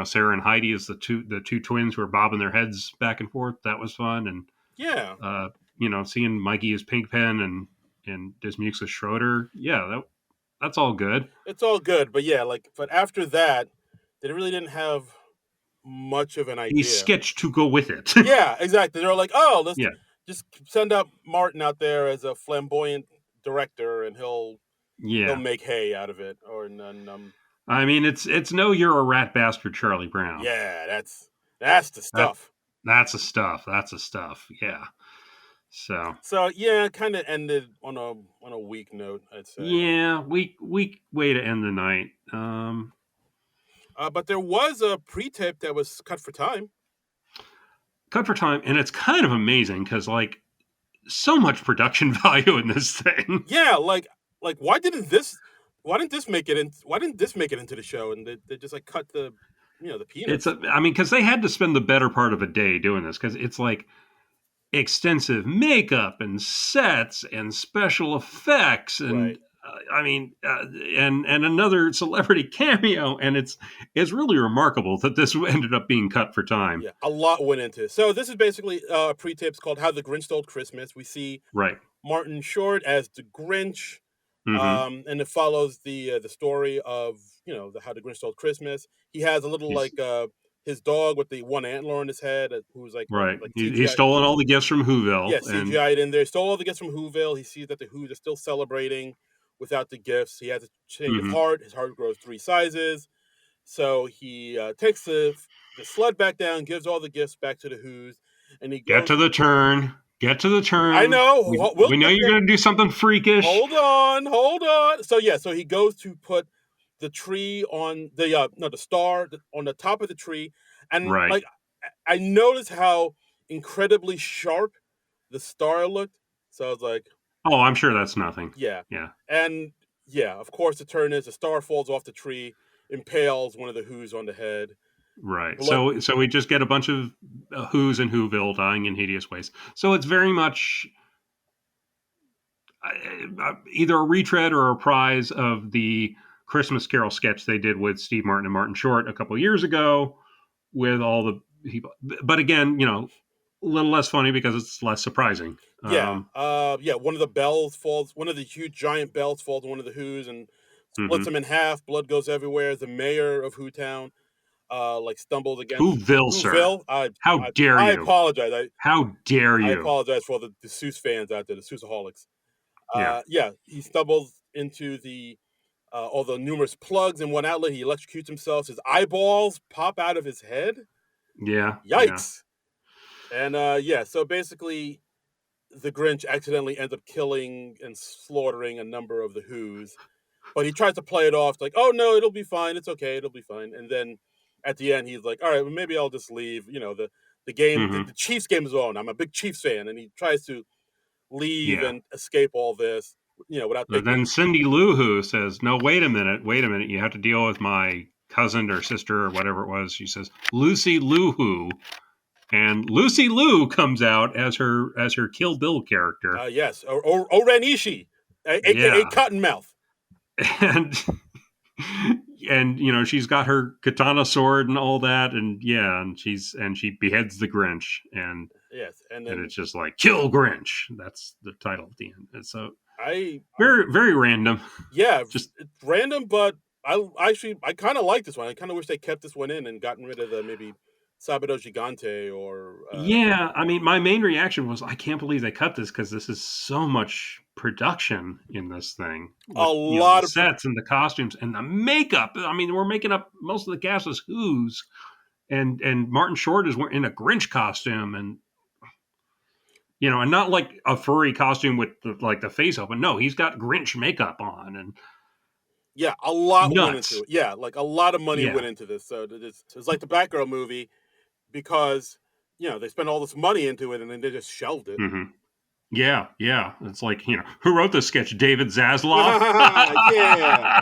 Sarah and Heidi as the two twins who were bobbing their heads back and forth. That was fun, and Yeah, uh, seeing Mikey as Pigpen and Dismukes as Schroeder. Yeah, that's all good. it's all good, but yeah, like but after that, they really didn't have much of an A idea. sketch to go with it. Yeah, exactly. They're like, oh, let's Yeah. just send up Martin out there as a flamboyant director, and he'll Yeah. make hay out of it. Or and I mean, it's no you're a rat bastard, Charlie Brown. yeah, that's the That stuff. that's the stuff. That's the stuff. Yeah. So So yeah, kind of ended on a weak note, I'd say. yeah, weak way to end the night. But there was a pre-tape that was cut for time. Cut for time, and it's kind of amazing because like so much production value in this thing. Yeah, like why didn't this make it in? Why didn't this make it into the show? And they just like cut the peanuts. I mean, because they had to spend the better part of a day doing this because it's like extensive makeup and sets and special effects and Right. I mean and another celebrity cameo, and it's really remarkable that this ended up being cut for time. Yeah, a lot went into it. So this is basically pre-tapes called "How the Grinch Stole Christmas." We see Right. Martin Short as the Grinch, Mm-hmm. and it follows the story of the How the Grinch Stole Christmas. He has a little He's like his dog with the one antler on his head, who's like right. like He's CGI. stolen all the gifts from Yeah, Whoville, and CGI'd in there. Stole all the gifts from Whoville. He sees that the Who's are still celebrating without the gifts. He has a change of mm-hmm. heart. His heart grows 3 sizes. So he takes the sled back down, gives all the gifts back to the Who's, and he Get goes. to the turn. Get to the I turn. know. We'll We know get you're there. going to do something freakish. Hold on, hold on. So yeah, so he goes to put the tree on the no the star on the top of the tree, and Right. like I noticed how incredibly sharp the star looked. So I was like, Oh, I'm sure that's nothing. yeah. Yeah. And yeah, of course, the turn is the star falls off the tree, impales one of the Who's on the head. Right. Blood. So we just get a bunch of Who's in Whoville dying in hideous ways. So it's very much either a retread or a reprise of the Christmas Carol sketch they did with Steve Martin and Martin Short a couple years ago with all the people. But again, a little less funny because it's less surprising. Yeah. Yeah. One of the bells falls. One of the huge giant bells falls on one of the Who's and splits Mm-hmm. them in half. Blood goes everywhere. The mayor of Whotown, like stumbles against Whoville, sir. Whoville. I How I dare I you? apologize. How dare I you? apologize for the Seuss fans out there, the Seussaholics. Yeah. Yeah, he stumbles into the all the numerous plugs in one outlet. He electrocutes himself. His eyeballs pop out of his head. Yeah. Yeah. Yikes! And yeah, so basically, the Grinch accidentally ends up killing and slaughtering a number of the Who's. But he tries to play it off like, "Oh no, it'll be fine. It's okay. It'll be fine." And then at the end, he's like, "All right, well, maybe I'll just leave." The game, Mm-hmm. the Chiefs game is on. I'm a big Chiefs fan, and he tries to leave Yeah. and escape all this, without But taking. then Cindy Lou Who says, "No, wait a minute, wait a minute. You have to deal with my cousin or sister or whatever it was." She says, "Lucy Lou Who," and Lucy Liu comes out as her Kill Bill character. Yes, or Oranishi, aka Yeah, Cottonmouth. and she's got her katana sword and all that, and yeah, and she beheads the Grinch, Yes, and and then it's just like Kill Grinch. That's the title at the end. And so I very very random. yeah, Just it's random, but I kind of like this one. I kind of wish they kept this one in and gotten rid of the maybe Sabado Gigante or yeah, I mean, my main reaction was, I can't believe they cut this because this is so much production in this thing a with the lot of sets and the costumes and the makeup. I mean, we're making up most of the cast as Who's, and Martin Short is in a Grinch costume, and and not like a furry costume with like the face open. No, he's got Grinch makeup on and yeah, a lot went into nuts. it. Yeah, like a lot of money Yeah. went into this. So it's like the Batgirl movie because they spent all this money into it and then they just shelved it. hmm Yeah, yeah. It's like, who wrote this sketch? David Zaslav? Yeah,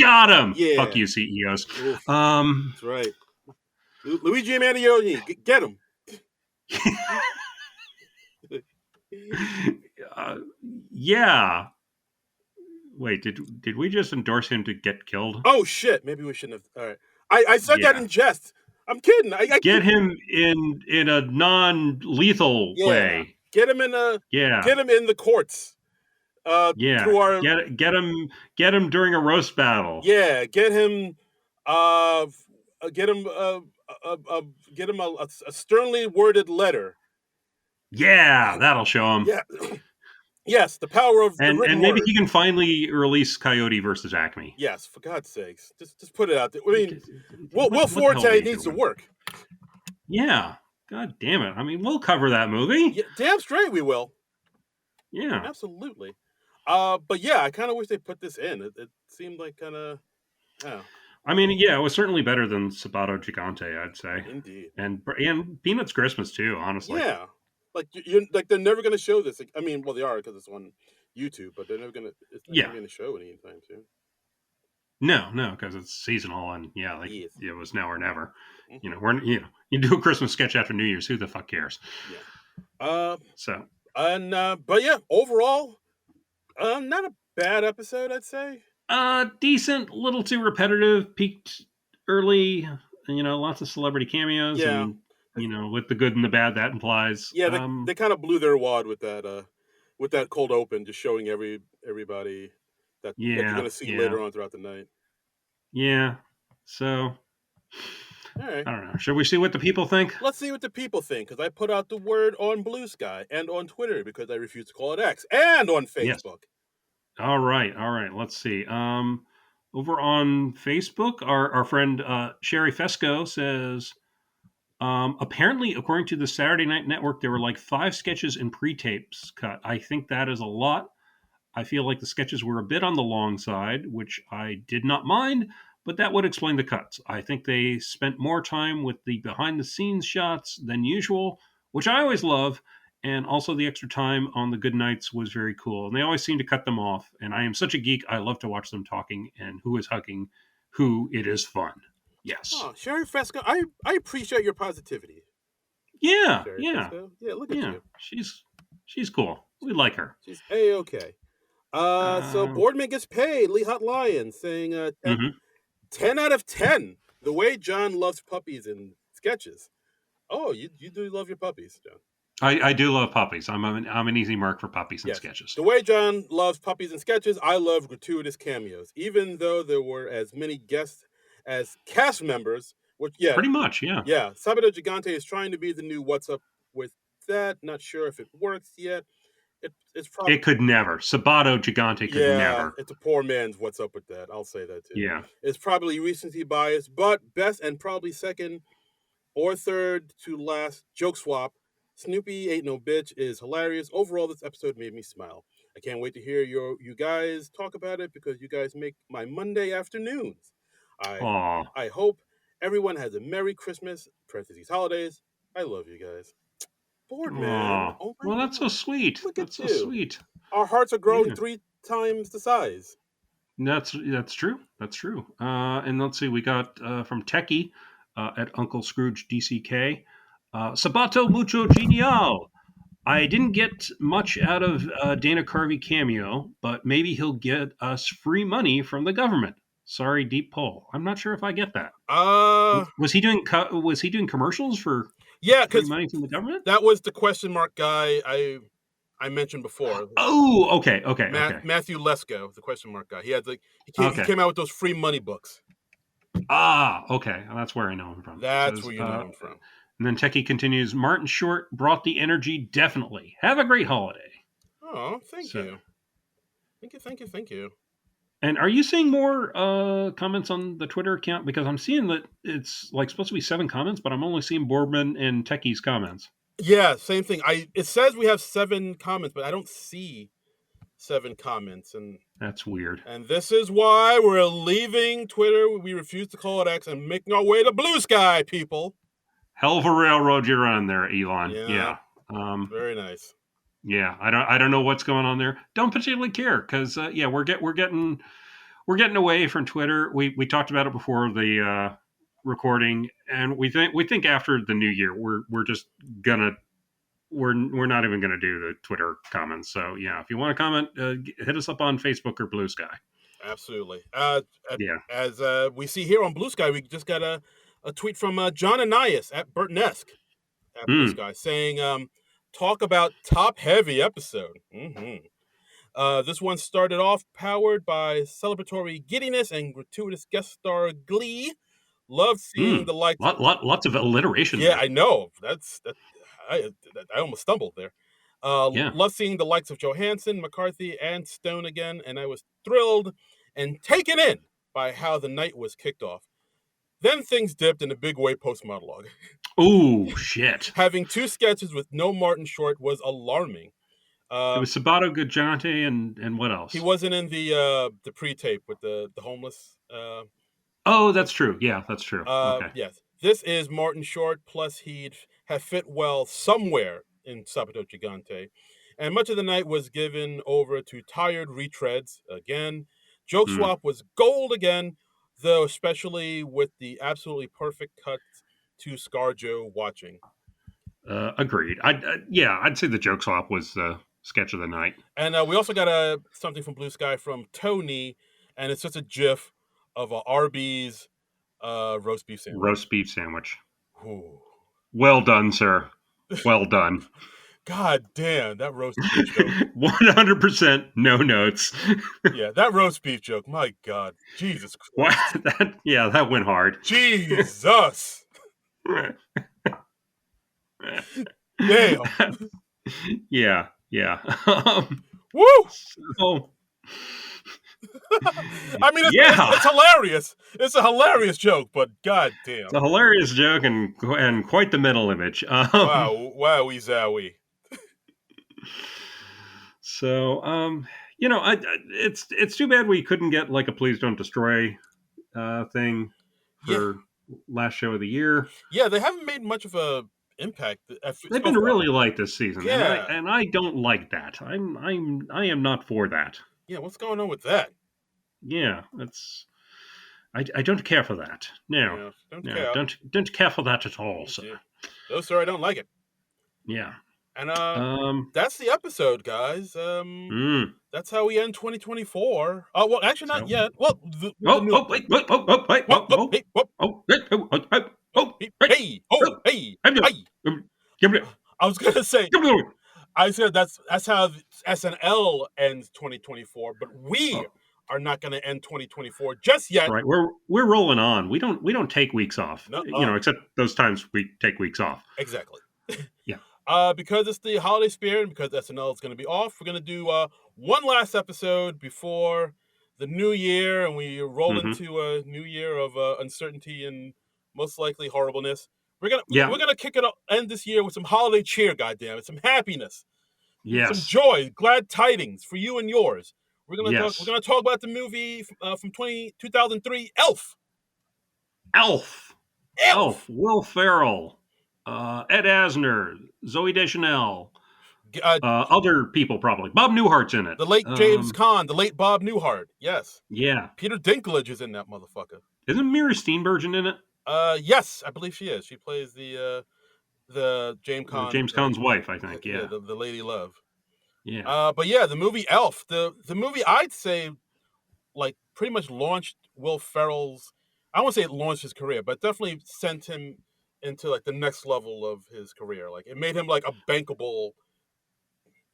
Got him. Fuck yeah, you, CEOs. oof, Um, that's right. Luigi Mannioni, get him. uh, yeah. Wait, did we just endorse him to get killed? Oh shit! Maybe we shouldn't have. All right, I said that Yeah. in jest. I'm kidding. I Get him in a non-lethal yeah. way. Get him in a Yeah. get him in the courts. Yeah. Through our Get him during a roast battle. yeah. Get him. Get him. Uh, uh, get him a sternly worded letter. Yeah, that'll show him. Yeah. Yes, the power of the And written maybe word. he can finally release Coyote versus Acme. Yes, for God's sakes, just put it out there. I mean, Will What the hell are Forte you needs to doing? work. Yeah. God damn it. I mean, we'll cover that movie. Yeah, damn straight we will. Yeah. Absolutely. But yeah, I kind of wish they put this in. It seemed like kind of, yeah, I mean, yeah, it was certainly better than Sabato Gigante, I'd say. indeed. And Peanuts Christmas too, honestly. Yeah, like you're like they're never gonna show this. Like, I mean, well, they are because it's on YouTube, but they're never gonna. It's not Yeah. gonna show anytime soon. No, because it's seasonal and yeah, like Yes. it was now or never. Mhm. We're you do a Christmas sketch after New Year's, who the fuck cares? Yeah. So And but yeah, overall, not a bad episode, I'd say. decent, little too repetitive, peaked early, lots of celebrity cameos Yeah. and with the good and the bad that implies. Yeah, they kind of blew their wad with that cold open, just showing everybody that you're Yeah, gonna see yeah, later on throughout the night. yeah. So All right, I don't know. Should we see what the people think? let's see what the people think because I put out the word on Blue Sky and on Twitter because I refuse to call it X and on Yes. Facebook. All right, all right. Let's see. Over on Facebook, our friend Sherry Fesco says, apparently, according to the Saturday Night Network, there were like 5 sketches and pre-tapes cut. I think that is a lot. I feel like the sketches were a bit on the long side, which I did not mind, but that would explain the cuts. I think they spent more time with the behind the scenes shots than usual, which I always love. And also, the extra time on the good nights was very cool. And they always seem to cut them off. And I am such a geek. I love to watch them talking and who is hugging who. It is fun. Yes. Oh, Sherry Fresco, I appreciate your positivity. Yeah. Sherry Yeah. Fresco. Yeah, look at Yeah. you. She's cool. We like her. She's A-okay. So Um, Boardman gets paid. Lee Hot Lion saying 10, mhm. 10 out of 10. The way John loves puppies in sketches. Oh, you do love your puppies, John. I do love puppies. I'm an easy mark for puppies and Yes. sketches. The way John loves puppies and sketches, I love gratuitous cameos. Even though there were as many guests as cast members, which, yeah. Pretty much, yeah. Yeah, Sabato Gigante is trying to be the new What's Up with that. Not sure if it works yet. It's probably... It could never. Sabato Gigante could never. It's a poor man's What's Up with that. I'll say that too. Yeah. It's probably recency bias, but best and probably second or third to last joke swap. Snoopy Ain't No Bitch is hilarious. Overall, this episode made me smile. I can't wait to hear you guys talk about it because you guys make my Monday afternoons. I hope everyone has a Merry Christmas, parentheses holidays. I love you guys. Boardman. Oh my well, that's God. so sweet. That's so sweet. Our hearts are growing 3 times the size. That's true. That's true. And let's see, we got from Techie at Uncle Scrooge DCK. Sabato mucho genial. I didn't get much out of Dana Carvey cameo, but maybe he'll get us free money from the government. Sorry, deep pull. I'm not sure if I get that. Was he doing commercials for free money from the government? That was the question mark guy I mentioned before. Oh, okay. Matthew Lesko, the question mark guy. He had he came out with those free money books. Okay. Well, that's where I know him from. That's where you know him from. And then Techie continues, Martin Short brought the energy, definitely. Have a great holiday. Oh, thank you. Thank you. And are you seeing more comments on the Twitter account? Because I'm seeing that it's like supposed to be 7 comments, but I'm only seeing Boardman and Techie's comments. Yeah, same thing. It says we have 7 comments, but I don't see 7 comments, and that's weird. And this is why we're leaving Twitter. We refuse to call it X and making our way to Blue Sky, people. Hell of a railroad you're on there, Elon. Yeah. Very nice. Yeah, I don't know what's going on there. Don't particularly care because we're getting away from Twitter. We talked about it before the recording, and we think after the new year we're just gonna we're not even gonna do the Twitter comments. So yeah, if you want to comment, hit us up on Facebook or Blue Sky. Absolutely. As we see here on Blue Sky, we just got a tweet from John Ananias at Burtonesque at Blue Sky saying, talk about top heavy episode. This one started off powered by celebratory giddiness and gratuitous guest star glee. Love seeing the likes. Lots of alliteration. Yeah, there. I know. I almost stumbled there. Love seeing the likes of Johansson, McCarthy, and Stone again, and I was thrilled and taken in by how the night was kicked off. Then things dipped in a big way post-monologue. Oh, shit. Having 2 sketches with no Martin Short was alarming. It was Sabato Gigante and what else? He wasn't in the pre-tape with the homeless. Oh, that's true. Yeah, that's true. Okay. Yes. This is Martin Short, plus he'd have fit well somewhere in Sabato Gigante. And much of the night was given over to tired retreads again. Joke Swap was gold again, though especially with the absolutely perfect cut to ScarJo watching. Agreed. I'd say the Joke Swap was sketch of the night. And we also got something from Blue Sky from Tony, and it's just a GIF of a Arby's roast beef sandwich. Roast beef sandwich. Ooh. Well done, sir. Well done. God damn, that roast beef joke. 100% no notes. Yeah, that roast beef joke. My God. Jesus Christ. That went hard. Jesus. Damn. Yeah. Woo! So, I mean, it's hilarious. It's a hilarious joke, but god damn. It's a hilarious joke and quite the mental image. Wowie zowie. So, it's too bad we couldn't get like a Please Don't Destroy thing Yeah, for last show of the year. yeah, they haven't made much of a impact They've so been far. really light this season, and Yeah, I don't like that. I am not for that. yeah. What's going on with that? Yeah, that's I don't care for that. No, Yeah, don't no, care. don't care for that at all, Oh, sir. dear. No, sir, I don't like it. Yeah. And Um. that's the episode, guys. Mm, That's how we end 2024. Oh, well, actually, not so. yet. Well, the Oh, new. oh, wait, wait, oh, oh, wait, Whoop, oh, whoop, oh, hey, whoop, oh, wait, oh, oh, oh, oh, wait, hey, oh, oh, hey, I'm doing. hey. Give me, I was gonna say, give me. I said that's how SNL ends 2024, but we Oh, are not gonna end 2024 just that's yet. right. We're rolling on. We don't take weeks off. No, Except those times we take weeks off. exactly. Yeah. Because it's the holiday spirit and because SNL is going to be off, we're going to do one last episode before the new year, and we roll Mm-hmm. into a new year of uncertainty and most likely horribleness. We're gonna Yeah. we're gonna kick it up, end this year with some holiday cheer, goddammit, some happiness, some Yes. joy, glad tidings for you and yours. We're Yes. gonna talk about the movie from 2003, Elf. Elf. Elf. Elf. Will Ferrell. Ed Asner. Zoe Deschanel. Uh, Other people probably. Bob Newhart's in it. the late James Caan, the late Bob Newhart. Yes. Yeah. Peter Dinklage is in that motherfucker. Isn't Mira Steenburgen in it? Yes, I believe she is. She plays the James Caan, James Caan's wife, I think. yeah, Yeah. the lady love. Yeah. But yeah, the movie Elf, the movie I'd say like pretty much launched Will Ferrell's. I won't say it launched his career, but definitely sent him into like the next level of his career. Like it made him like a bankable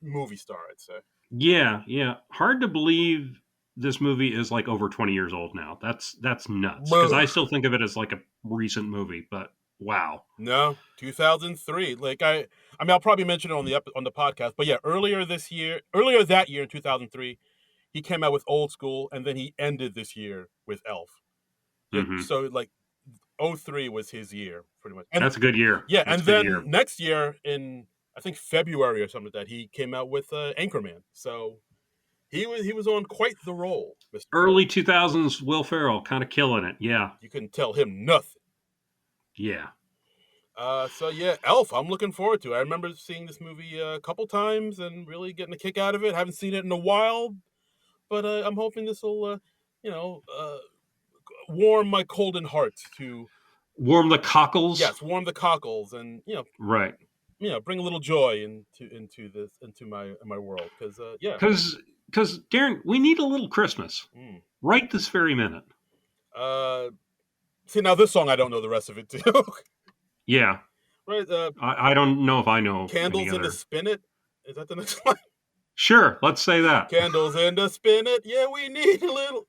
movie star, I'd say. Yeah. Yeah. Hard to believe this movie is like over 20 years old now. That's nuts. Because I still think of it as like a recent movie, but wow. No, 2003. Like I mean, I'll probably mention it on the podcast, but yeah, earlier that year in 2003, he came out with Old School, and then he ended this year with Elf. Yeah, Mm-hmm. so like 03 was his year, pretty much. And That's a good year. yeah, That's and a good then year. next year in I think February or something like that, he came out with Anchorman. So he was on quite the roll, Mr. Early 2000s Will Ferrell kind of killing it. Yeah. You couldn't tell him nothing. Yeah. So yeah, Elf. I'm looking forward to it. I remember seeing this movie a couple times and really getting a kick out of it. Haven't seen it in a while, but I'm hoping this will, warm my cold heart to Warm the cockles. yes, warm the cockles, and Right. bring a little joy into my world because yeah. Because Darren, we need a little Christmas right this very minute. See now this song I don't know the rest of it too. Yeah. Right. I don't know if I know Candles any in the other. Spinet. Is that the next one? Sure, let's say that. Candles in the Spinet. Yeah, we need a little.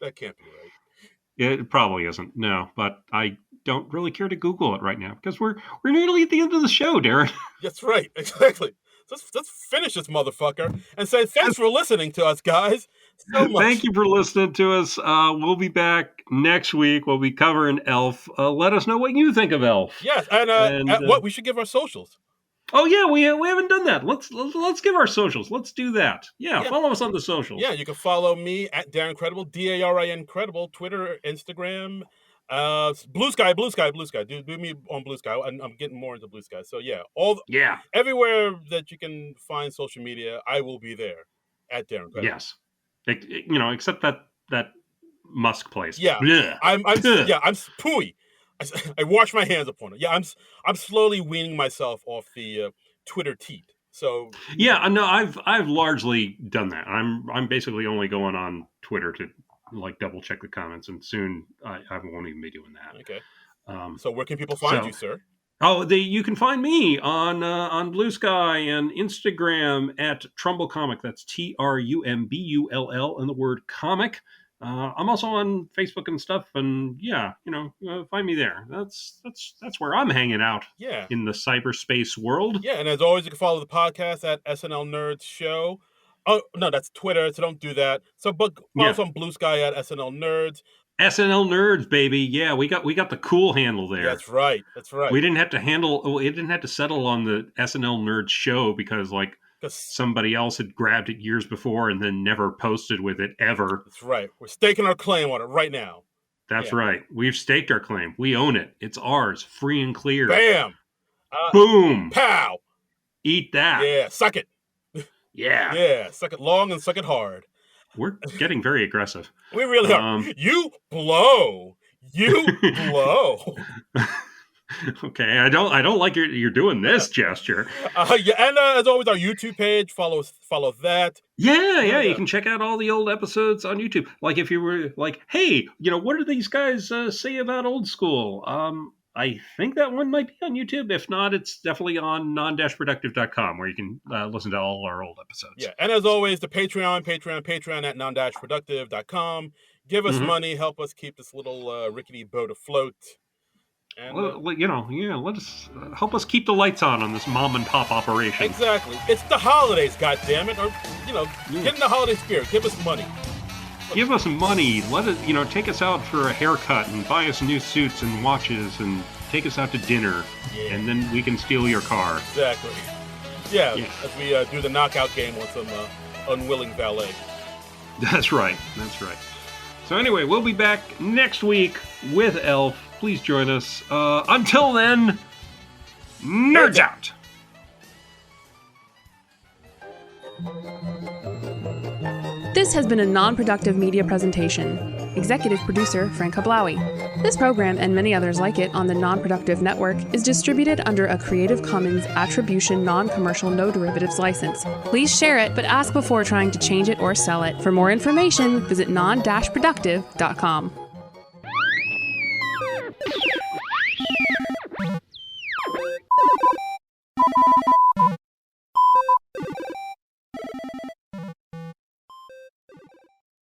That can't be right. It probably isn't. No, but I don't really care to Google it right now because we're nearly at the end of the show, Darren. That's right. Exactly. Let's finish this motherfucker and say thanks for listening to us, guys. So much. Thank you for listening to us. We'll be back next week. We'll be covering Elf. Let us know what you think of Elf. Yes, and what we should give our socials. Oh yeah, we haven't done that. Let's give our socials. Let's do that. Yeah, follow us on the socials. Yeah, you can follow me at Darren Credible, DARIN Credible, Twitter, Instagram, Blue Sky. Do me on Blue Sky. I'm getting more into Blue Sky. So yeah, everywhere that you can find social media, I will be there at Darren Credible. Yes, except that Musk place. Yeah, Blech. I'm pooey. I wash my hands upon it. Yeah, I'm slowly weaning myself off the Twitter teat. So yeah, no, I've largely done that. I'm basically only going on Twitter to like double check the comments, and soon I won't even be doing that. Okay. So where can people find you, sir? Oh, you can find me on Blue Sky and Instagram at Trumbull Comic. That's TRUMBULL and the word comic. I'm also on Facebook and stuff, and yeah, find me there. That's where I'm hanging out. Yeah. In the cyberspace world. Yeah, and as always, you can follow the podcast at SNL Nerds Show. Oh no, that's Twitter, so don't do that. So, but follow us on Blue Sky at SNL Nerds. SNL Nerds, baby. Yeah, we got the cool handle there. That's right. We didn't have to settle on the SNL Nerds Show because somebody else had grabbed it years before and then never posted with it ever. That's right. We're staking our claim on it right now. That's right. We've staked our claim. We own it. It's ours, free and clear. Bam! Boom! Pow! Eat that. Yeah, suck it. Yeah. Yeah, suck it long and suck it hard. We're getting very aggressive. We really are. You blow. You blow. Okay, I don't like you're doing this gesture. Yeah, and as always, our YouTube page, follow that. Yeah, you can check out all the old episodes on YouTube. Like if you were like, hey, what do these guys say about old school? I think that one might be on YouTube. If not, it's definitely on Non-Productive.com where you can listen to all our old episodes. Yeah, and as always, the Patreon at Non-Productive.com. Give us money, help us keep this little rickety boat afloat. And, let us help us keep the lights on this mom and pop operation. Exactly. It's the holidays, goddammit. Or, get in the holiday spirit. Give us money. Give us money. Let us, take us out for a haircut and buy us new suits and watches and take us out to dinner. Yeah. And then we can steal your car. Exactly. Yeah. As we do the knockout game with some unwilling valet. That's right. So anyway, we'll be back next week with Elf. Please join us. Until then, nerds out! This has been a non-productive media presentation. Executive producer, Frank Hablawi. This program and many others like it on the Non-Productive Network is distributed under a Creative Commons Attribution Non-Commercial No Derivatives license. Please share it, but ask before trying to change it or sell it. For more information, visit non-productive.com.